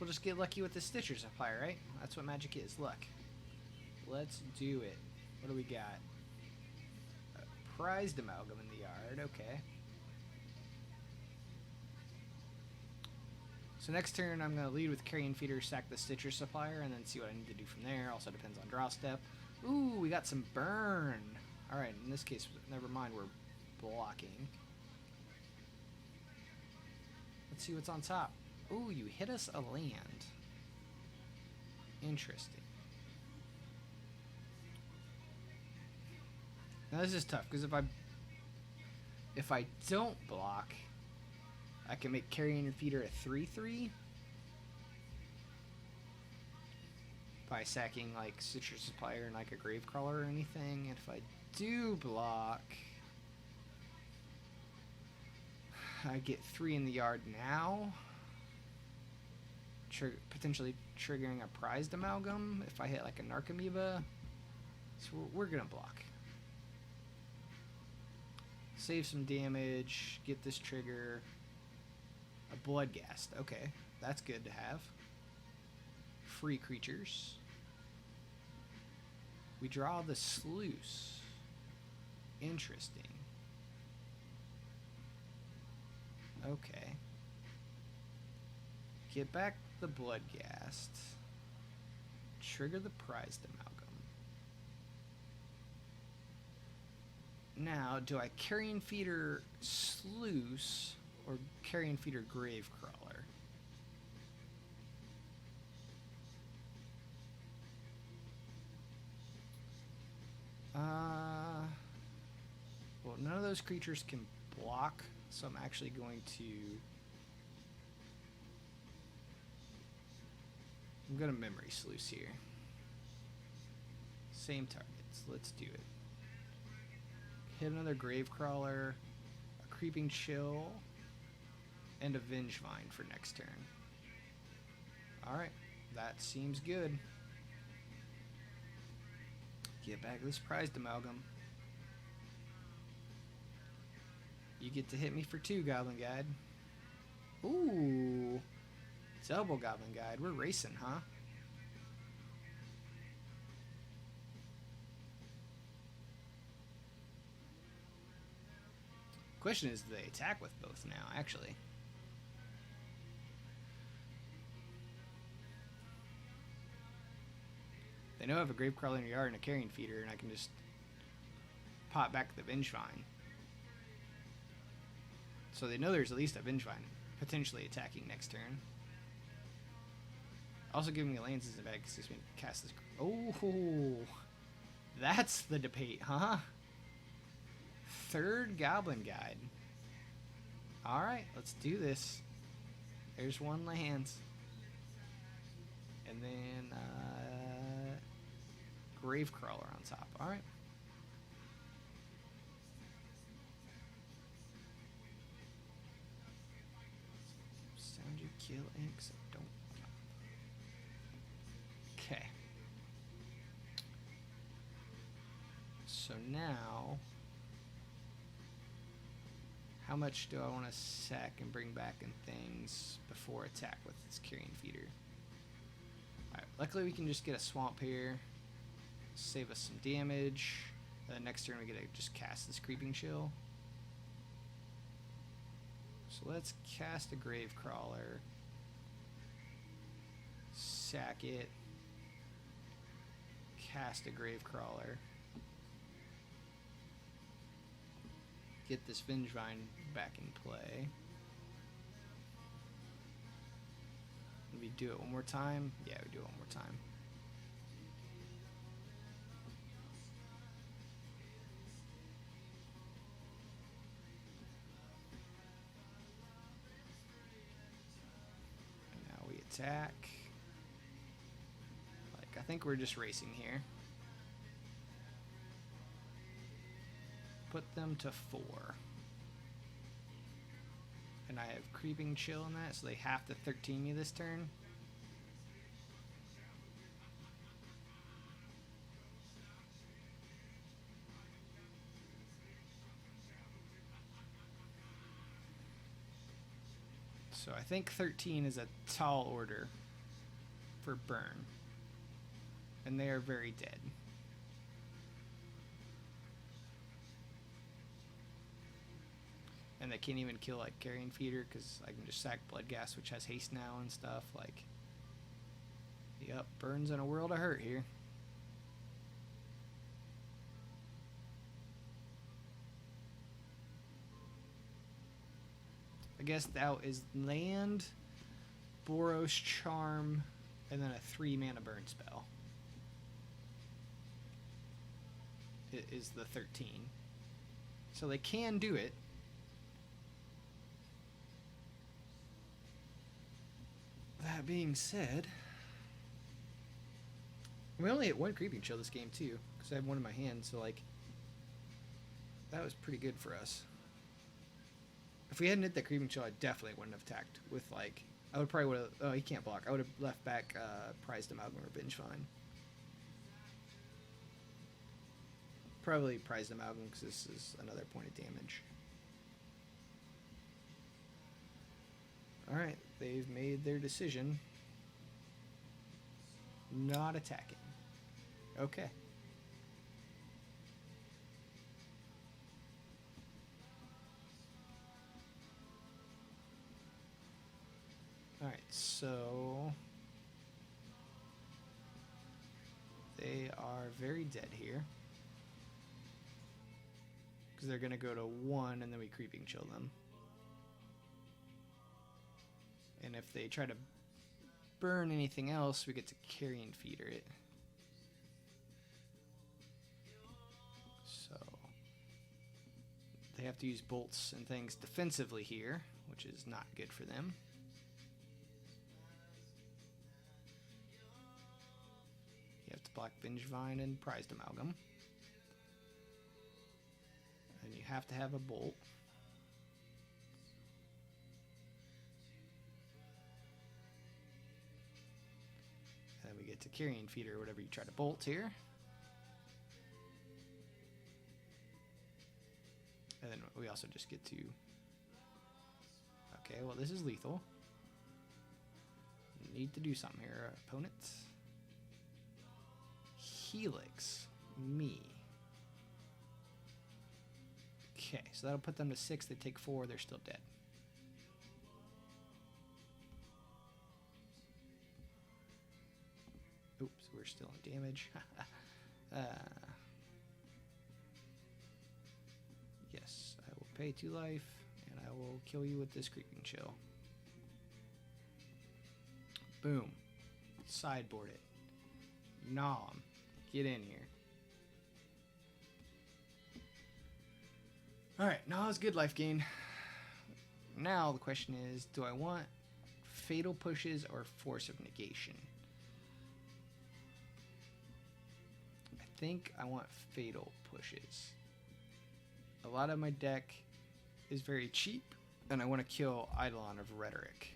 just get lucky with the Stitcher Supply, right? That's what magic is, luck. Let's do it. What do we got? A prized amalgam in the yard, okay. So next turn I'm going to lead with Carrion Feeder, sack the Stitcher Supplier, and then see what I need to do from there. Also depends on draw step. Ooh, we got some burn. Alright, in this case, never mind, we're blocking. Let's see what's on top. Ooh, you hit us a land. Interesting. Now this is tough, because if I don't block, I can make Carrion Feeder a 3/3 by sacking like Stitcher Supplier and like a Gravecrawler or anything. And if I do block, I get 3 in the yard now, potentially triggering a prized amalgam if I hit like a Narcomoeba. So we're gonna block. Save some damage, get this trigger. A Bloodghast, okay, that's good to have. Free creatures. We draw the Sluice. Interesting. Okay. Get back the Bloodghast. Trigger the prized amalgam. Now, do I Carrion Feeder Sluice or Carrion Feeder Gravecrawler? Well, none of those creatures can block, so I'm actually going to... I'm going to Memory Sluice here. Same targets. Let's do it. Hit another Gravecrawler, a Creeping Chill, and a Vengevine for next turn. Alright, that seems good. Get back this prized amalgam. You get to hit me for 2, Goblin Guide. Ooh, double Goblin Guide. We're racing, huh? Question is, do they attack with both now, actually? They know I have a Gravecrawler in your yard and a Carrion Feeder, and I can just pop back the Vengevine. So they know there's at least a Vengevine potentially attacking next turn. Also giving me lands in the bag because it's going to cast this. Oh, that's the debate, huh? 3rd Goblin Guide. Alright, let's do this. There's 1 land. And then Gravecrawler on top. Alright. Sound you kill X. Don't. Okay. So now, how much do I want to sack and bring back in things before attack with this Carrion Feeder? Alright, luckily we can just get a Swamp here. Save us some damage. Next turn we get to just cast this Creeping Chill. So let's cast a Gravecrawler. Sack it. Cast a Gravecrawler. Get this Vengevine back in play. We do it one more time? Yeah, we do it one more time. And now we attack. Like, I think we're just racing here. Put them to 4. And I have Creeping Chill in that, so they have to 13 me this turn. So I think 13 is a tall order for burn. And they are very dead. And they can't even kill like Carrion Feeder because I can just sack Bloodghast, which has haste now and stuff. Like, yep, Burn's in a world of hurt here. I guess that is land, Boros Charm, and then a 3 mana burn spell. It is the 13. So they can do it. That being said, we only hit 1 Creeping Chill this game too, because I have 1 in my hand, so like, that was pretty good for us. If we hadn't hit that Creeping Chill, I definitely wouldn't have attacked with like, I would probably would have, oh, he can't block. I would have left back Prized Amalgam or Vengevine. Probably Prized Amalgam because this is another point of damage. Alright, they've made their decision. Not attacking. Okay. Alright, so they are very dead here. Because they're going to go to 1 and then we Creeping Chill them. And if they try to burn anything else, we get to Carrion Feeder it. So they have to use bolts and things defensively here, which is not good for them. You have to block Vengevine and Prized Amalgam. And you have to have a bolt. And then we get to Carrion Feeder or whatever you try to bolt here. And then we also just get to... Okay, well this is lethal. Need to do something here, opponent. Helix. Me. Okay, so that'll put them to 6. They take 4. They're still dead. Oops, we're still in damage. Yes, I will pay 2 life, and I will kill you with this Creeping Chill. Boom. Sideboard it. Nom. Get in here. Alright, now it's good life gain. Now the question is, do I want Fatal Pushes or Force of Negation? I think I want Fatal Pushes. A lot of my deck is very cheap, and I want to kill Eidolon of Rhetoric.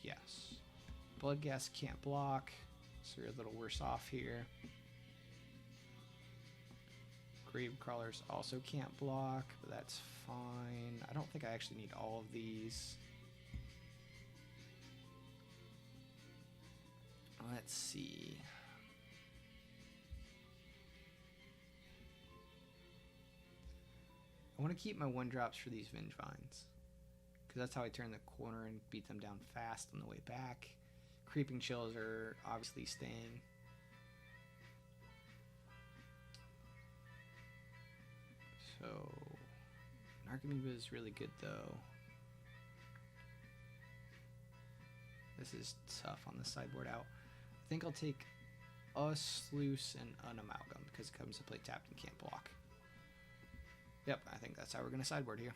Yes. Bloodghast can't block, so you're a little worse off here. Gravecrawlers also can't block, but that's fine. I don't think I actually need all of these. Let's see. I want to keep my 1-drops for these Vengevines, because that's how I turn the corner and beat them down fast on the way back. Creeping Chills are obviously staying. So, Narcomoeba is really good though. This is tough on the sideboard out. I think I'll take a Sluice and an Amalgam because it comes to play tapped and can't block. Yep, I think that's how we're going to sideboard here.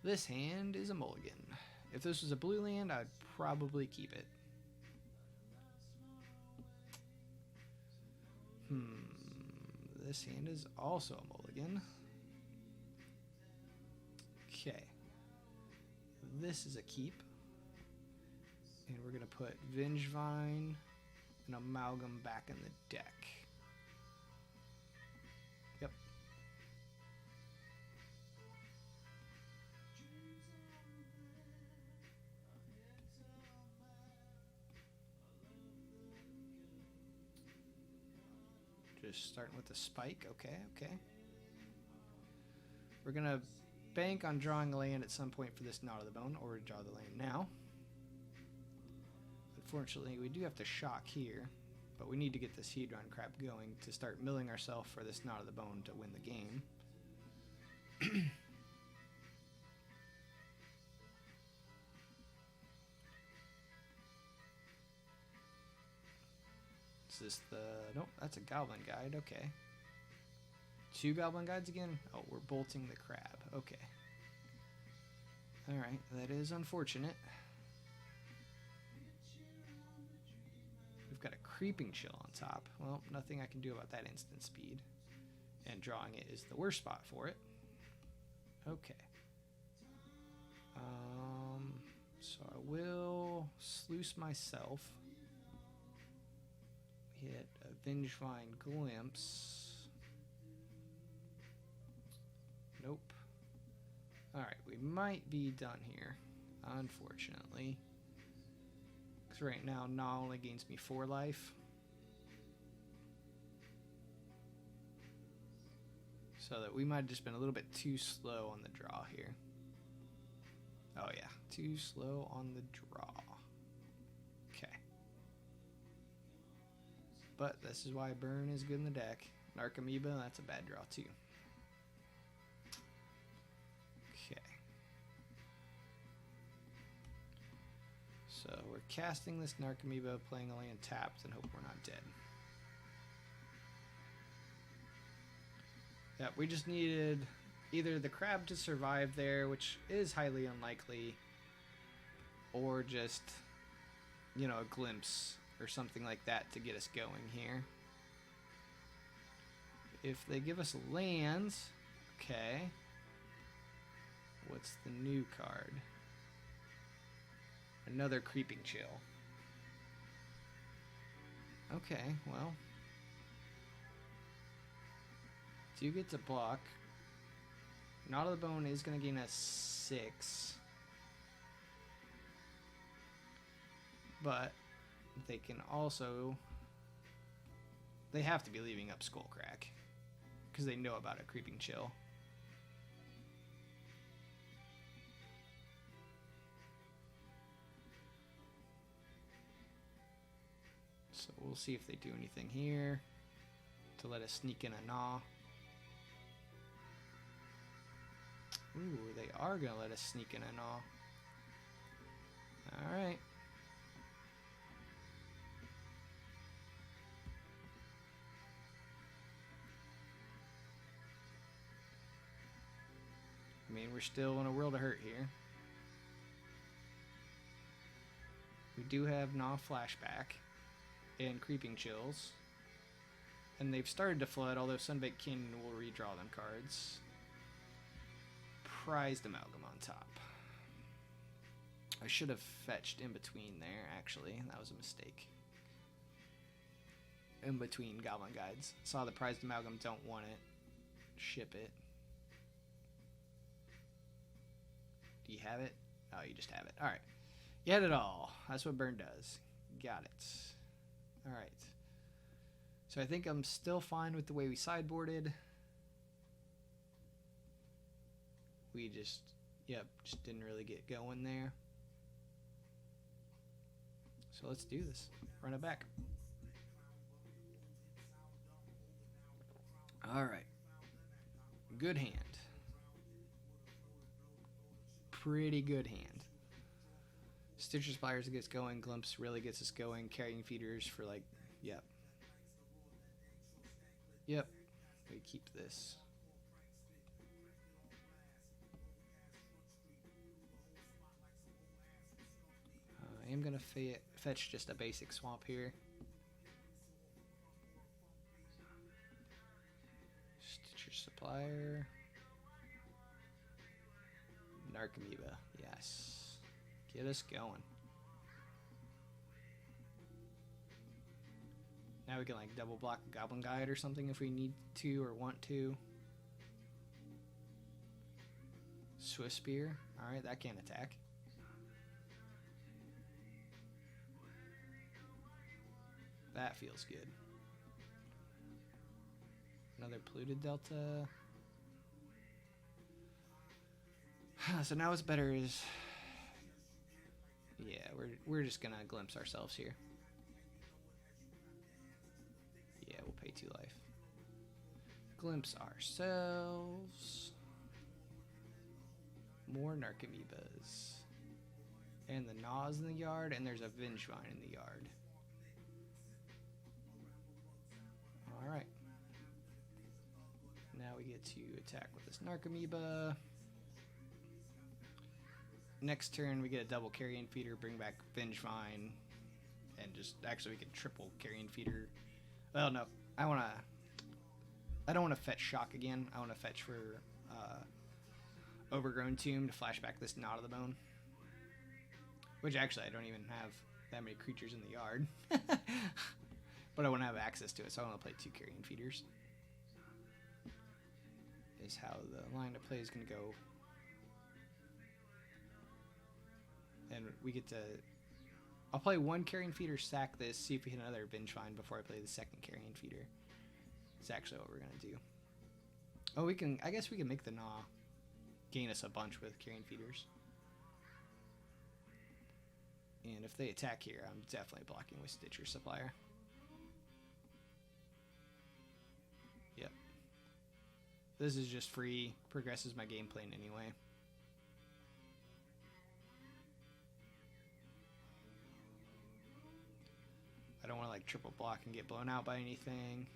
This hand is a mulligan. If this was a blue land, I'd probably keep it. This hand is also a mulligan. Okay. This is a keep. And we're going to put Vengevine and Amalgam back in the deck. Just starting with the spike. Okay, okay. We're going to bank on drawing a land at some point for this Knot of the Bone, or draw the land now. Unfortunately, we do have to shock here, but we need to get this Hedron crab going to start milling ourselves for this Knot of the Bone to win the game. Is this the... Nope, that's a Goblin Guide. Okay. 2 Goblin Guides again? Oh, we're bolting the crab. Okay. Alright, that is unfortunate. We've got a Creeping Chill on top. Well, nothing I can do about that instant speed. And drawing it is the worst spot for it. Okay. So I will sluice myself. Hit a Vengevine Glimpse. Nope. Alright, we might be done here, unfortunately. Because right now, Gnaw only gains me 4 life. So that we might have just been a little bit too slow on the draw here. Oh yeah, too slow on the draw. Okay. But this is why Burn is good in the deck. Narcomoeba, that's a bad draw too. Okay. So we're casting this Narcomoeba, playing a land tapped, and hope we're not dead. Yeah, we just needed either the crab to survive there, which is highly unlikely, or just, you know, a glimpse or something like that to get us going here. If they give us lands, okay. What's the new card? Another Creeping Chill. Okay, well. Do get to block. Knot of the Bone is going to gain us 6. But they can also... They have to be leaving up Skullcrack, because they know about a Creeping Chill. So we'll see if they do anything here to let us sneak in a Gnaw. Ooh, they are going to let us sneak in a Gnaw. Alright. I mean, we're still in a world of hurt here. We do have Gnaw Flashback and Creeping Chills. And they've started to flood, although Sunbaked King will redraw them cards. Prized Amalgam on top. I should have fetched in between there, actually. That was a mistake. In between Goblin Guides. Saw the Prized Amalgam, don't want it. Ship it. Do you have it? Oh, you just have it. Alright. You had it all. That's what Burn does. Got it. Alright. So I think I'm still fine with the way we sideboarded. We just didn't really get going there. So let's do this. Run it back. Alright. Good hand. Pretty good hand. Stitcher Spires gets going. Glimpse really gets us going. Carrying Feeders for like, yep. Yep. We keep this. I am going to fetch just a basic swamp here. Stitcher Supplier. Narcomoeba. Yes. Get us going. Now we can like double block a Goblin Guide or something if we need to or want to. Swift Spear. Alright, that can't attack. That feels good. another polluted delta. So now what's better is, yeah, we're just gonna glimpse ourselves here. Yeah, we'll pay 2 life. Glimpse ourselves. More Narcomoebas. And the Gnaws in the yard, and there's a Vengevine in the yard. Alright. Now we get to attack with this Narcomoeba. Next turn we get a double Carrion Feeder, bring back Vengevine, and just, actually we can triple Carrion Feeder. Well, no, I don't want to fetch Shock again. I want to fetch for Overgrown Tomb to flash back this Knot of the Bone. Which actually I don't even have that many creatures in the yard. But I want to have access to it, so I want to play 2 Carrion Feeders. Is how the line of play is going to go. And we get to... I'll play 1 Carrion Feeder, sack this, see if we hit another Vengevine before I play the second Carrion Feeder. That's actually what we're going to do. Oh, we can... I guess we can make the Gnaw gain us a bunch with Carrion Feeders. And if they attack here, I'm definitely blocking with Stitcher Supplier. Yep. This is just free. Progresses my game plan anyway. I don't want to like triple block and get blown out by anything.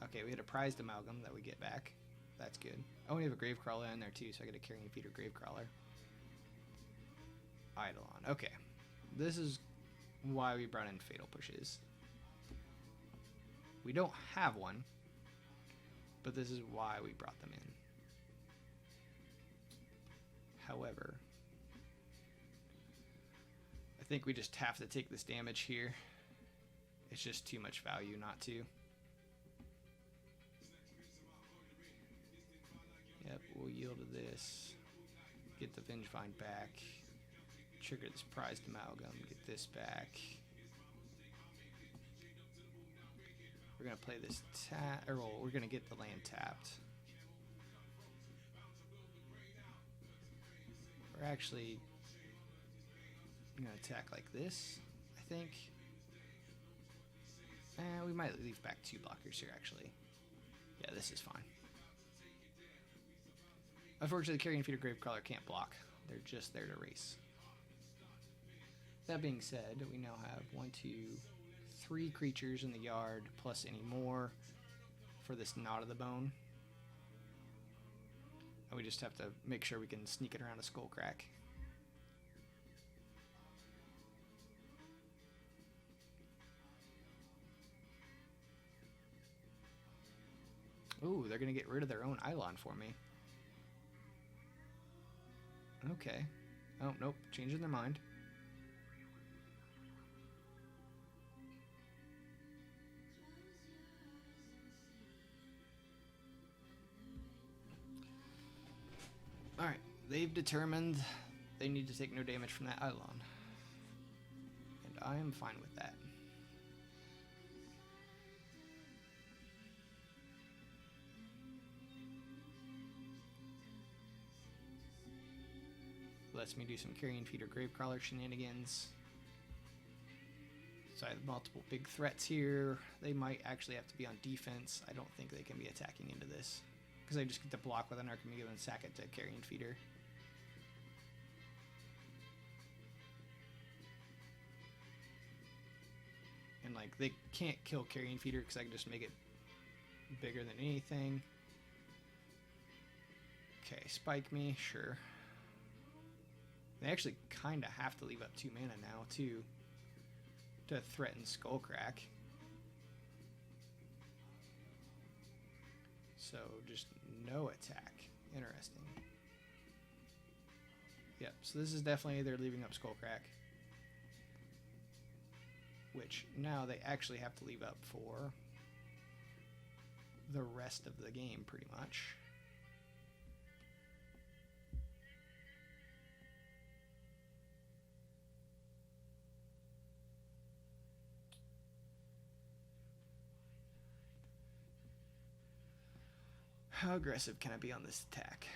Okay, we had a prized amalgam that we get back. That's good. Oh, we have a Gravecrawler in there too, so I get a Carrion Feeder Gravecrawler. Eidolon. Okay. This is why we brought in Fatal Pushes. We don't have one, but this is why we brought them in. However, I think we just have to take this damage here. It's just too much value not to. Yep, we'll yield to this. Get the Vengevine back. Trigger this prized amalgam. Get this back. We're going to play this well, we're going to get the land tapped. We're actually going to attack like this, I think. We might leave back 2 blockers here, actually. Yeah, this is fine. Unfortunately, the Carrion Feeder Gravecrawler can't block. They're just there to race. That being said, we now have 1, 2, 3 creatures in the yard, plus any more for this Knot of the Bone. And we just have to make sure we can sneak it around a Skullcrack. Ooh, they're going to get rid of their own Eidolon for me. Okay. Oh, nope. Changing their mind. Alright. They've determined they need to take no damage from that Eidolon. And I am fine with that. Lets me do some Carrion Feeder Gravecrawler shenanigans. So I have multiple big threats here. They might actually have to be on defense. I don't think they can be attacking into this, because I just get to block with an Narcomoeba and sack it to Carrion Feeder. And like, they can't kill Carrion Feeder because I can just make it bigger than anything. Okay, spike me, sure. They actually kind of have to leave up 2 mana now, too, to threaten Skullcrack. So, just no attack. Interesting. Yep, so this is definitely they're leaving up Skullcrack. Which, now they actually have to leave up for the rest of the game, pretty much. How aggressive can I be on this attack?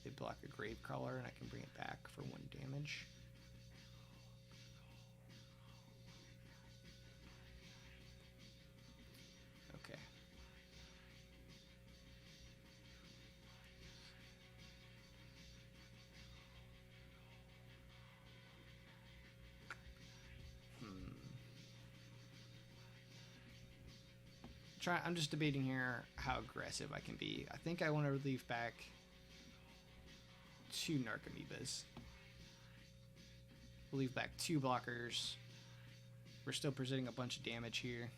They block a Gravecrawler and I can bring it back for 1 damage. Okay. I'm just debating here how aggressive I can be. I think I want to relieve back 2 Narcomoebas. We'll leave back 2 blockers. We're still presenting a bunch of damage here.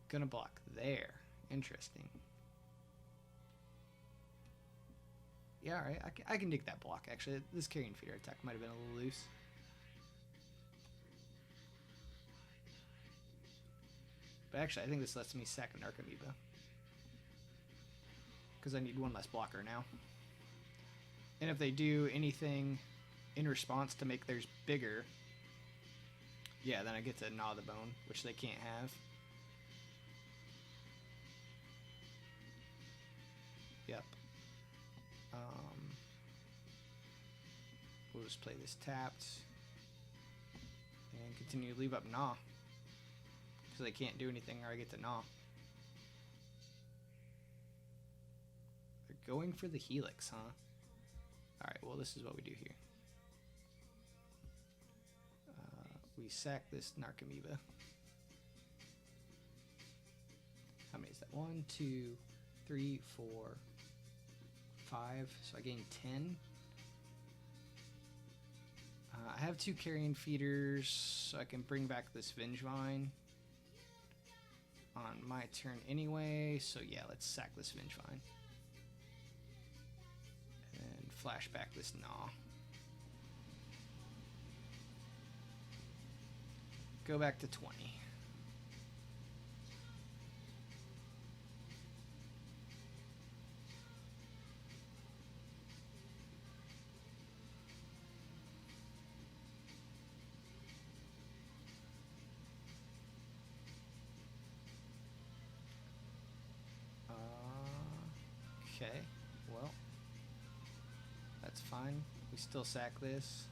Gonna block there. Interesting. Yeah, alright. I can dig that block, actually. This Carrion Feeder attack might have been a little loose. But actually, I think this lets me sack a Narcomoeba. Because I need 1 less blocker now. And if they do anything in response to make theirs bigger, yeah, then I get to gnaw the bone, which they can't have. Yep. We'll just play this tapped and continue to leave up Gnaw. Because they can't do anything or I get to Gnaw. They're going for the Helix, huh? Alright, well this is what we do here. We sack this Narcomoeba. How many is that? 1, 2, 3, 4, 5. So I gain 10. I have 2 Carrion Feeders, so I can bring back this Vengevine on my turn anyway. So yeah, let's sack this Vengevine. And flash back this Gnaw. Go back to 20. Okay, well, that's fine. We still sack this.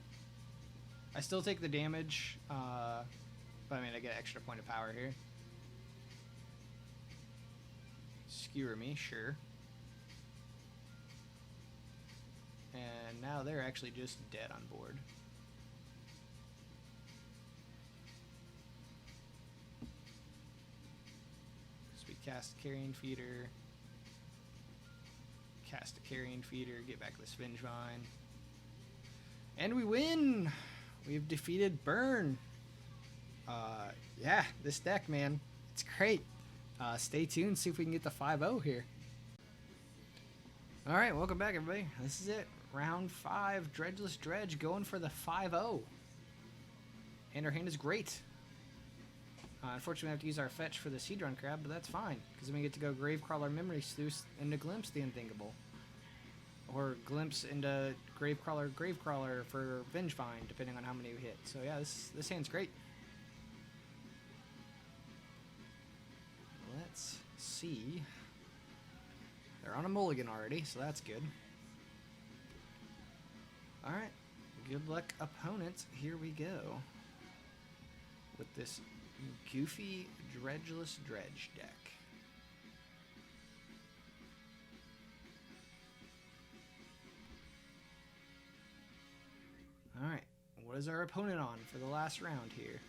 I still take the damage, but I mean, I get an extra point of power here. Skewer me, sure. And now they're actually just dead on board. So we cast Carrion Feeder. Cast a Carrion Feeder, get back this Vengevine. And we win! We've defeated Burn. Yeah, this deck, man. It's great. Stay tuned, see if we can get the 5-0 here. Alright, welcome back, everybody. This is it. Round 5, Dredgeless Dredge, going for the 5-0. And our hand is great. Unfortunately, we have to use our fetch for the Hedron Crab, but that's fine, because then we get to go Gravecrawler, Memory Sluice, into Glimpse the Unthinkable. Or Glimpse into Gravecrawler for Vengevine, depending on how many we hit. So yeah, this hand's great. Let's see. They're on a mulligan already, so that's good. Alright, good luck, opponents. Here we go. With this goofy Dredgeless Dredge deck. Alright, what is our opponent on for the last round here?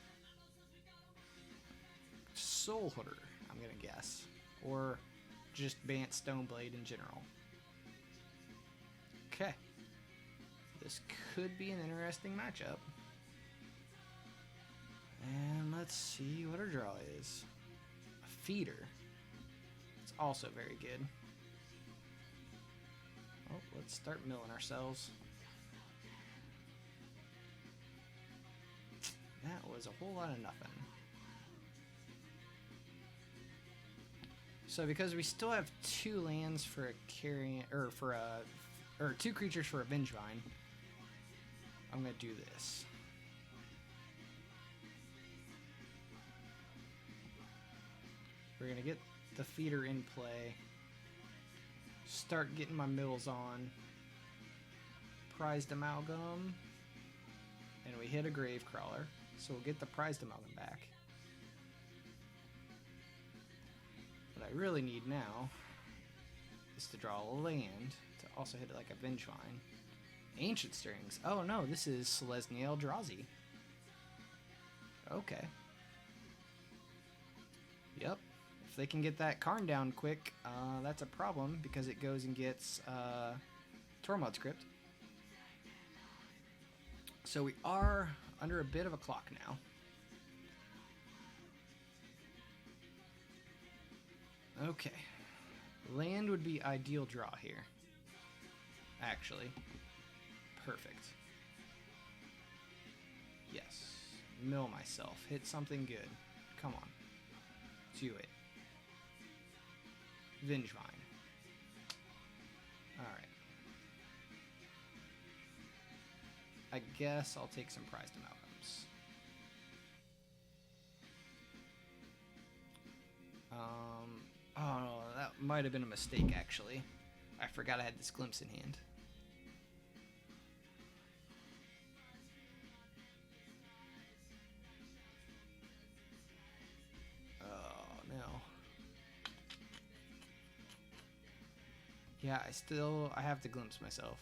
Soul Hooder, I'm gonna guess. Or just Bant Stoneblade in general. Okay. This could be an interesting matchup. And let's see what our draw is. A Feeder. It's also very good. Oh, let's start milling ourselves. That was a whole lot of nothing. So because we still have 2 lands for a carrion, or for a, or 2 creatures for a Vengevine, I'm gonna do this. We're gonna get the feeder in play. Start getting my mills on. Prized Amalgam. And we hit a Gravecrawler. So we'll get the Prized Amalgam back. What I really need now is to draw a land to also hit it like a Vengevine. Ancient Stirrings. Oh no, this is Selesnya Eldrazi. Okay. Yep. If they can get that Karn down quick, that's a problem because it goes and gets Tormod's Crypt. So we are under a bit of a clock now. Okay. Land would be ideal draw here. Actually. Perfect. Yes. Mill myself. Hit something good. Come on. Do it. Vengevine. Alright. I guess I'll take some Prized Amalgams. Oh, that might have been a mistake, actually. I forgot I had this Glimpse in hand. Oh, no. Yeah, I have to Glimpse myself.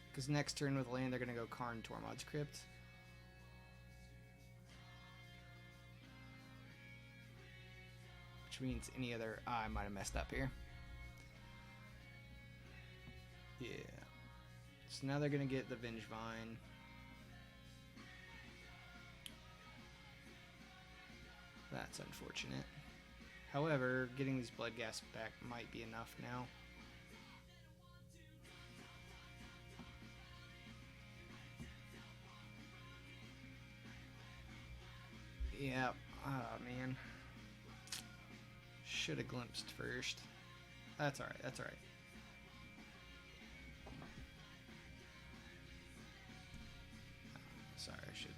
Because next turn with land, they're going to go Karn Tormod's Crypt. Which means any other... I might have messed up here. Yeah. So now they're going to get the Vengevine. That's unfortunate. However, getting these Blood Gas back might be enough now. Yeah, oh man. Should have glimpsed first. That's alright, that's alright. Sorry, I should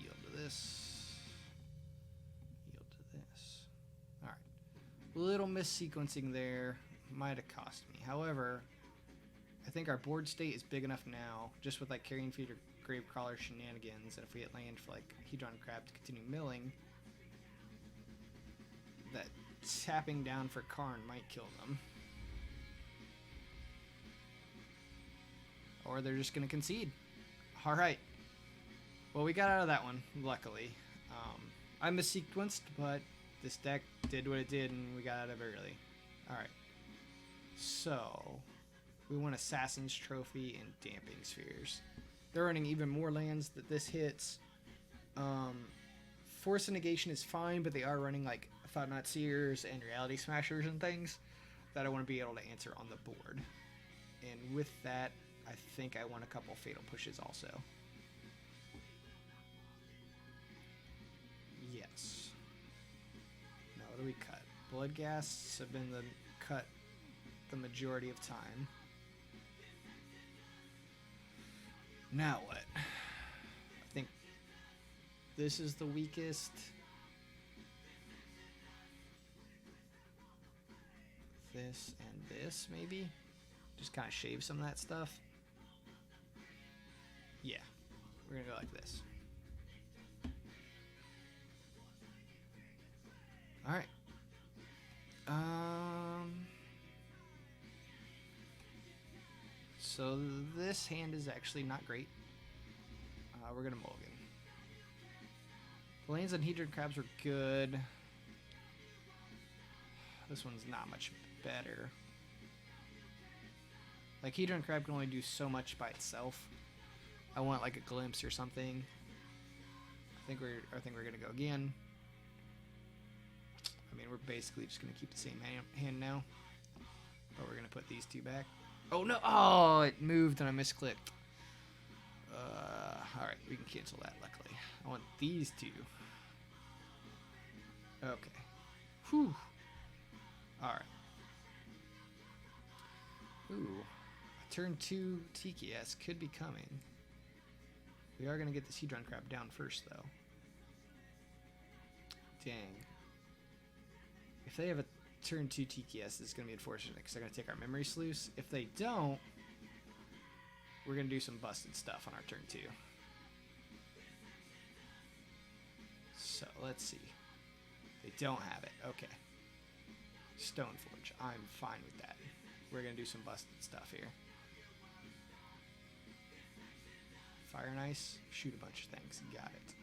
yield to this. Yield to this. Alright. Little missequencing there. Might have cost me. However, I think our board state is big enough now, just with like Carrion Feeder, Gravecrawler shenanigans, and if we hit land for like Hedron Crab to continue milling, that tapping down for Karn might kill them. Or they're just going to concede. Alright. Well, we got out of that one, luckily. I missequenced, but this deck did what it did, and we got out of it early. Alright. So, we won Assassin's Trophy and Damping Spheres. They're running even more lands that this hits. Force of Negation is fine, but they are running like Thought Knot Seers and Reality Smashers and things that I want to be able to answer on the board. And with that, I think I want a couple Fatal Pushes also. Yes. Now what do we cut? Blood Gas have been the cut the majority of time. Now what? I think this is the weakest. This and this, maybe? Just kind of shave some of that stuff. Yeah. We're going to go like this. Alright. So this hand is actually not great. We're going to mulligan. The lands on Hedron Crabs were good. This one's not much better. Like, Hedron Crab can only do so much by itself. I want like a glimpse or something. I think we're gonna go again. I mean, we're basically just gonna keep the same hand now, but we're gonna put these two back. Oh no! Oh, it moved and I misclicked. Alright, we can cancel that, luckily. I want these two. Okay. Whew. Alright. Ooh. Turn 2 TKS could be coming. We are going to get this Hedron Crab down first, though. Dang. If they have a turn 2 TKS, it's going to be unfortunate, because they're going to take our Memory Sluice. If they don't, we're going to do some busted stuff on our turn 2. So, let's see. They don't have it. Okay. Stoneforge. I'm fine with that. We're going to do some busted stuff here. Fire and Ice. Shoot a bunch of things. Got it.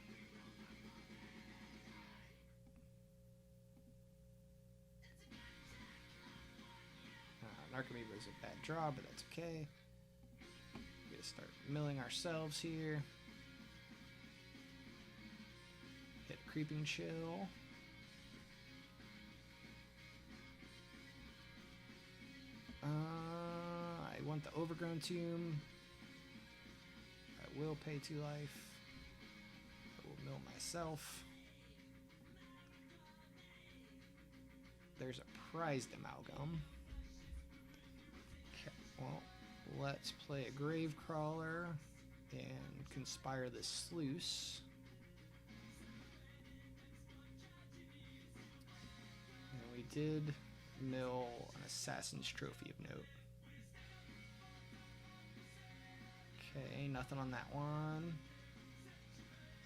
Narcomoeba is a bad draw, but that's okay. We're going to start milling ourselves here. Hit Creeping Chill. I want the Overgrown Tomb. I will pay 2 life. I will mill myself. There's a prized amalgam. Okay, well, let's play a Gravecrawler and conspire the Sluice. And we did mill an Assassin's Trophy of note. Okay, nothing on that one.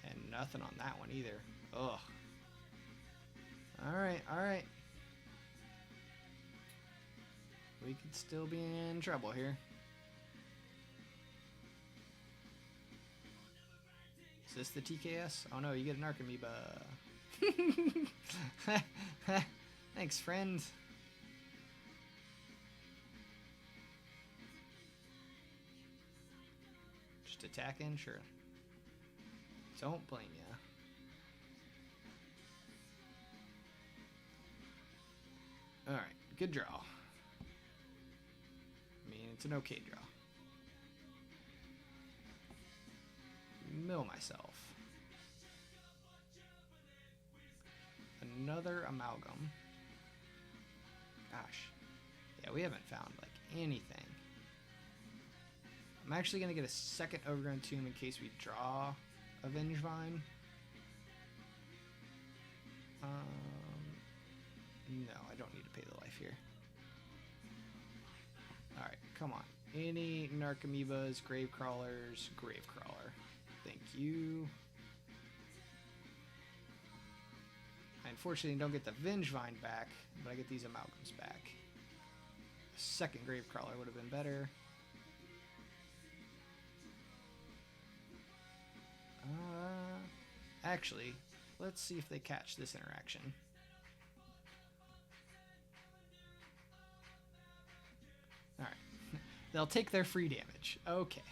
And nothing on that one either. Ugh. Alright, alright. We could still be in trouble here. Is this the TKS? Oh no, you get an Archamoeba. Thanks, friend. Just attacking? Sure. Don't blame ya. Alright, good draw. I mean, it's an okay draw. Mill myself. Another amalgam. Gosh. Yeah, we haven't found, like, anything. I'm actually going to get a second Overgrown Tomb in case we draw a Vengevine. No, I don't need to pay the life here. Alright, come on. Any Narcomoebas, Gravecrawlers, Gravecrawler. Thank you. I unfortunately don't get the Vengevine back, but I get these amalgams back. A second Gravecrawler would have been better. Actually, let's see if they catch this interaction. Alright. They'll take their free damage. Okay.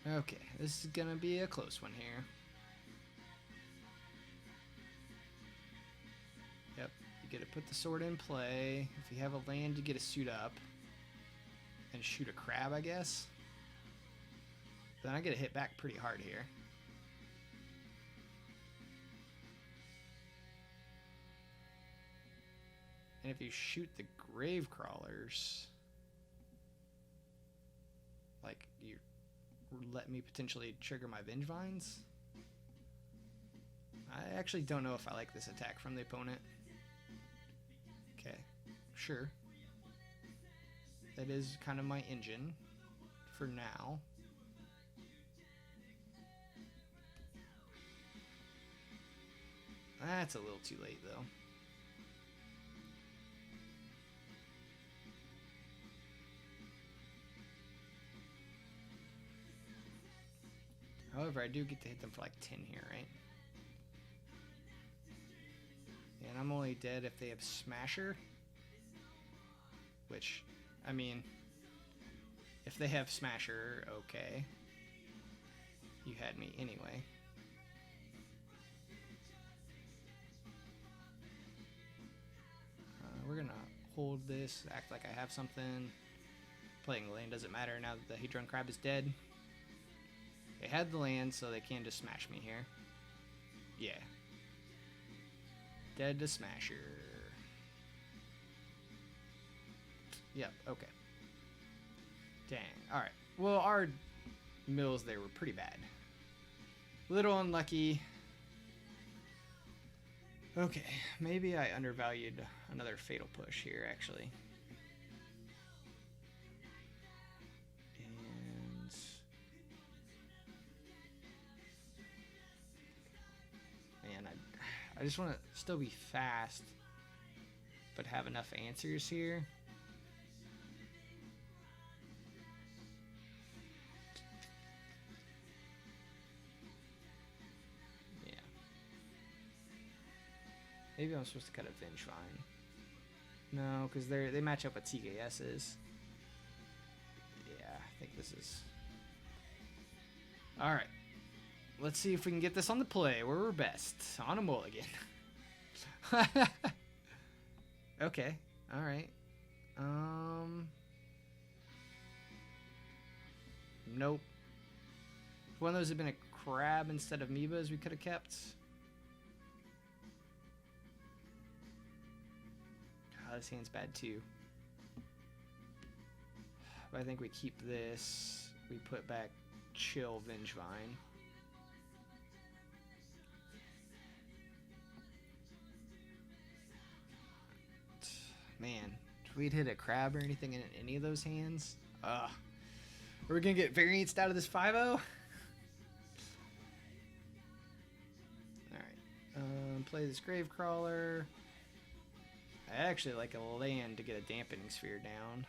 Okay, this is gonna be a close one here. Yep, you get to put the sword in play. If you have a land, you get to suit up. And shoot a crab, I guess. Then I get to hit back pretty hard here. And if you shoot the Gravecrawlers, like, you let me potentially trigger my Vengevines? I actually don't know if I like this attack from the opponent. Okay, sure. That is kind of my engine for now. That's a little too late, though. However, I do get to hit them for like 10 here, right? And I'm only dead if they have Smasher. Which, I mean, if they have Smasher, okay. You had me anyway. hold this, act like I have something. Playing the land doesn't matter now that the Hedron Crab is dead. They had the land, so they can just smash me here. Yeah. Dead to Smasher. Yep, okay. Dang. Alright. Well, our mills there were pretty bad. Little unlucky. Okay, maybe I undervalued another Fatal Push here, actually. And man, I just want to still be fast, but have enough answers here. Maybe I'm supposed to cut a Vengevine. No, because they match up with TKS's. Yeah, I think this is... Alright. Let's see if we can get this on the play where we're best. On a mulligan. Okay. Alright. Nope. If one of those had been a crab instead of amoebas, we could have kept... This hand's bad too. But I think we keep this. We put back Chill Vengevine. Man, if we'd hit a crab or anything in any of those hands, are we gonna get varianced out of this 5-0? Alright. Play this Gravecrawler. I actually like a land to get a dampening sphere down.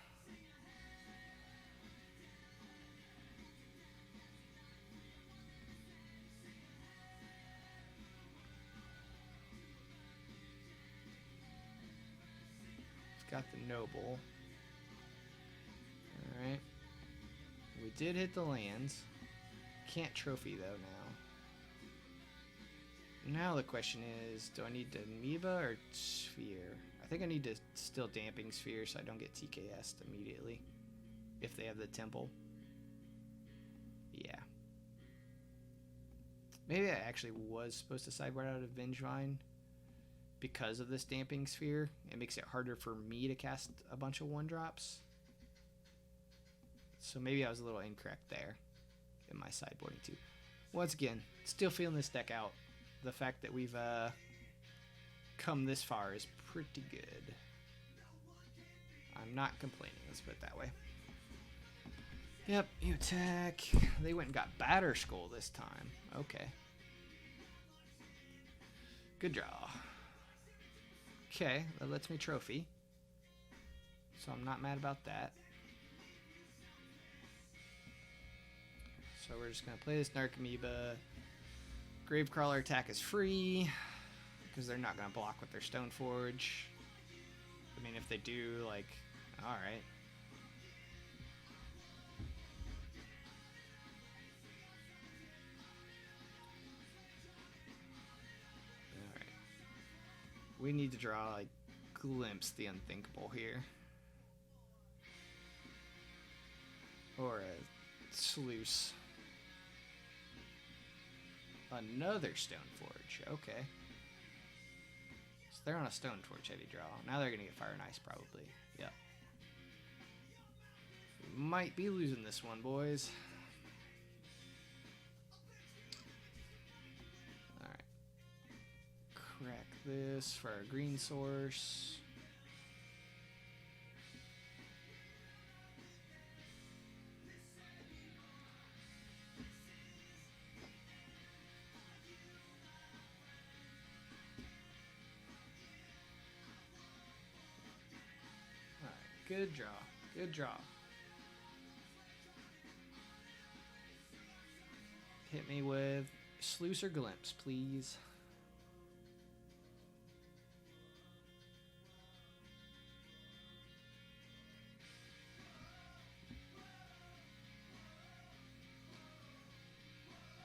It's got the Noble. Alright. We did hit the lands. Can't trophy though now. Now the question is, do I need the amoeba or sphere? I think I need to still damping sphere so I don't get TKS'd immediately. If they have the temple. Yeah. Maybe I actually was supposed to sideboard out of Vengevine because of this damping sphere. It makes it harder for me to cast a bunch of 1-drops. So maybe I was a little incorrect there in my sideboarding too. Once again, still feeling this deck out. The fact that we've come this far is pretty good. I'm not complaining, let's put it that way. Yep, you attack. They went and got Batter Skull this time. Okay. Good draw. Okay, that lets me trophy. So I'm not mad about that. So we're just going to play this Narc Amoeba. Gravecrawler attack is free, because they're not going to block with their Stoneforge. I mean, if they do, like, alright. Alright. We need to draw, like, Glimpse the Unthinkable here. Or a Sluice. Another Stoneforge, okay. So they're on a Stoneforge heavy draw. Now they're going to get Fire and Ice, probably. Yep. We might be losing this one, boys. Alright. Crack this for our green source. Good draw. Good draw. Hit me with Sluice or Glimpse, please.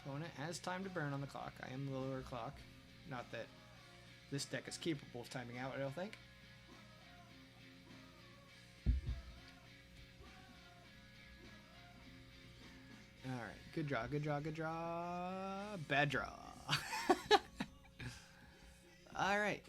Opponent has time to burn on the clock. I am the lower clock. Not that this deck is capable of timing out, I don't think. Good draw, good draw, good draw. Bad draw. Alright.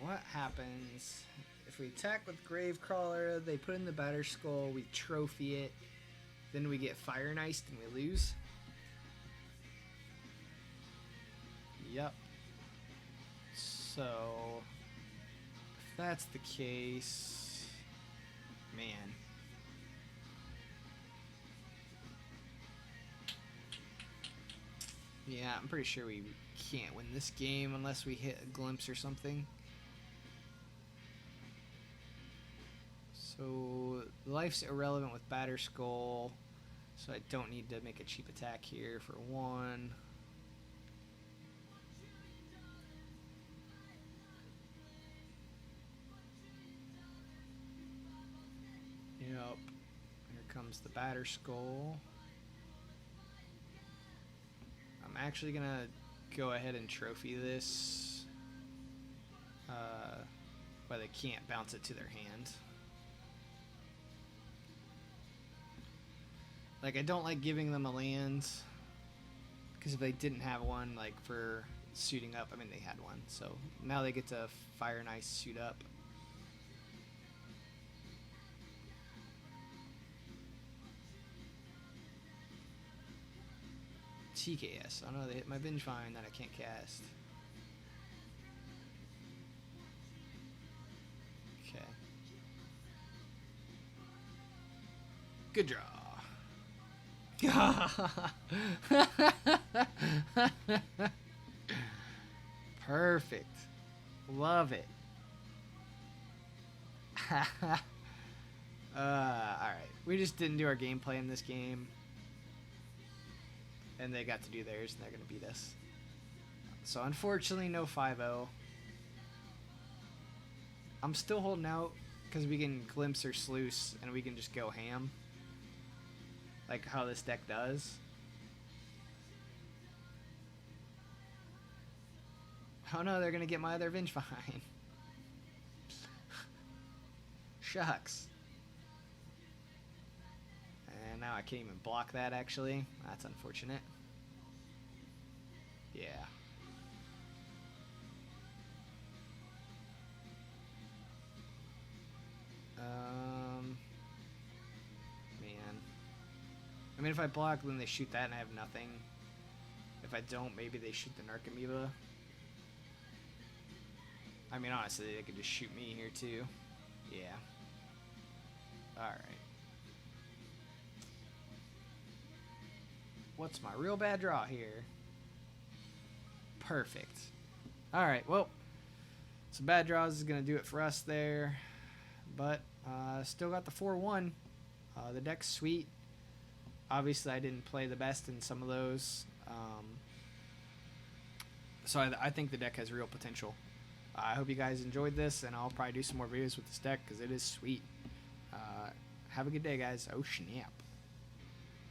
What happens if we attack with Gravecrawler, they put in the Batter Skull, we trophy it, then we get Fire and Iced and we lose? Yep. So, if that's the case, man. Yeah, I'm pretty sure we can't win this game unless we hit a glimpse or something. So, life's irrelevant with Batter Skull, so I don't need to make a cheap attack here for one. Yep. Here comes the Batter Skull. I'm actually gonna go ahead and trophy this. But they can't bounce it to their hand. Like, I don't like giving them a land, because if they didn't have one, like, for suiting up, I mean, they had one, so now they get to Fire and Ice suit up. TKS. Oh no, they hit my Vengevine that I can't cast. Okay. Good draw. Perfect. Love it. Alright. We just didn't do our gameplay in this game. And they got to do theirs, and they're going to beat us. So, unfortunately, no 5-0. I'm still holding out, because we can glimpse or sluice, and we can just go ham. Like how this deck does. Oh no, they're going to get my other Vengevine. Shucks. And now I can't even block that, actually. That's unfortunate. Yeah. Man. I mean, if I block, then they shoot that and I have nothing. If I don't, maybe they shoot the Narcomoeba. I mean, honestly, they could just shoot me here, too. Yeah. Alright. What's my real bad draw here? Perfect. Alright, well, some bad draws is going to do it for us there. But, still got the 4-1. The deck's sweet. Obviously, I didn't play the best in some of those. So I think the deck has real potential. I hope you guys enjoyed this, and I'll probably do some more videos with this deck because it is sweet. Have a good day, guys. Oh, snap.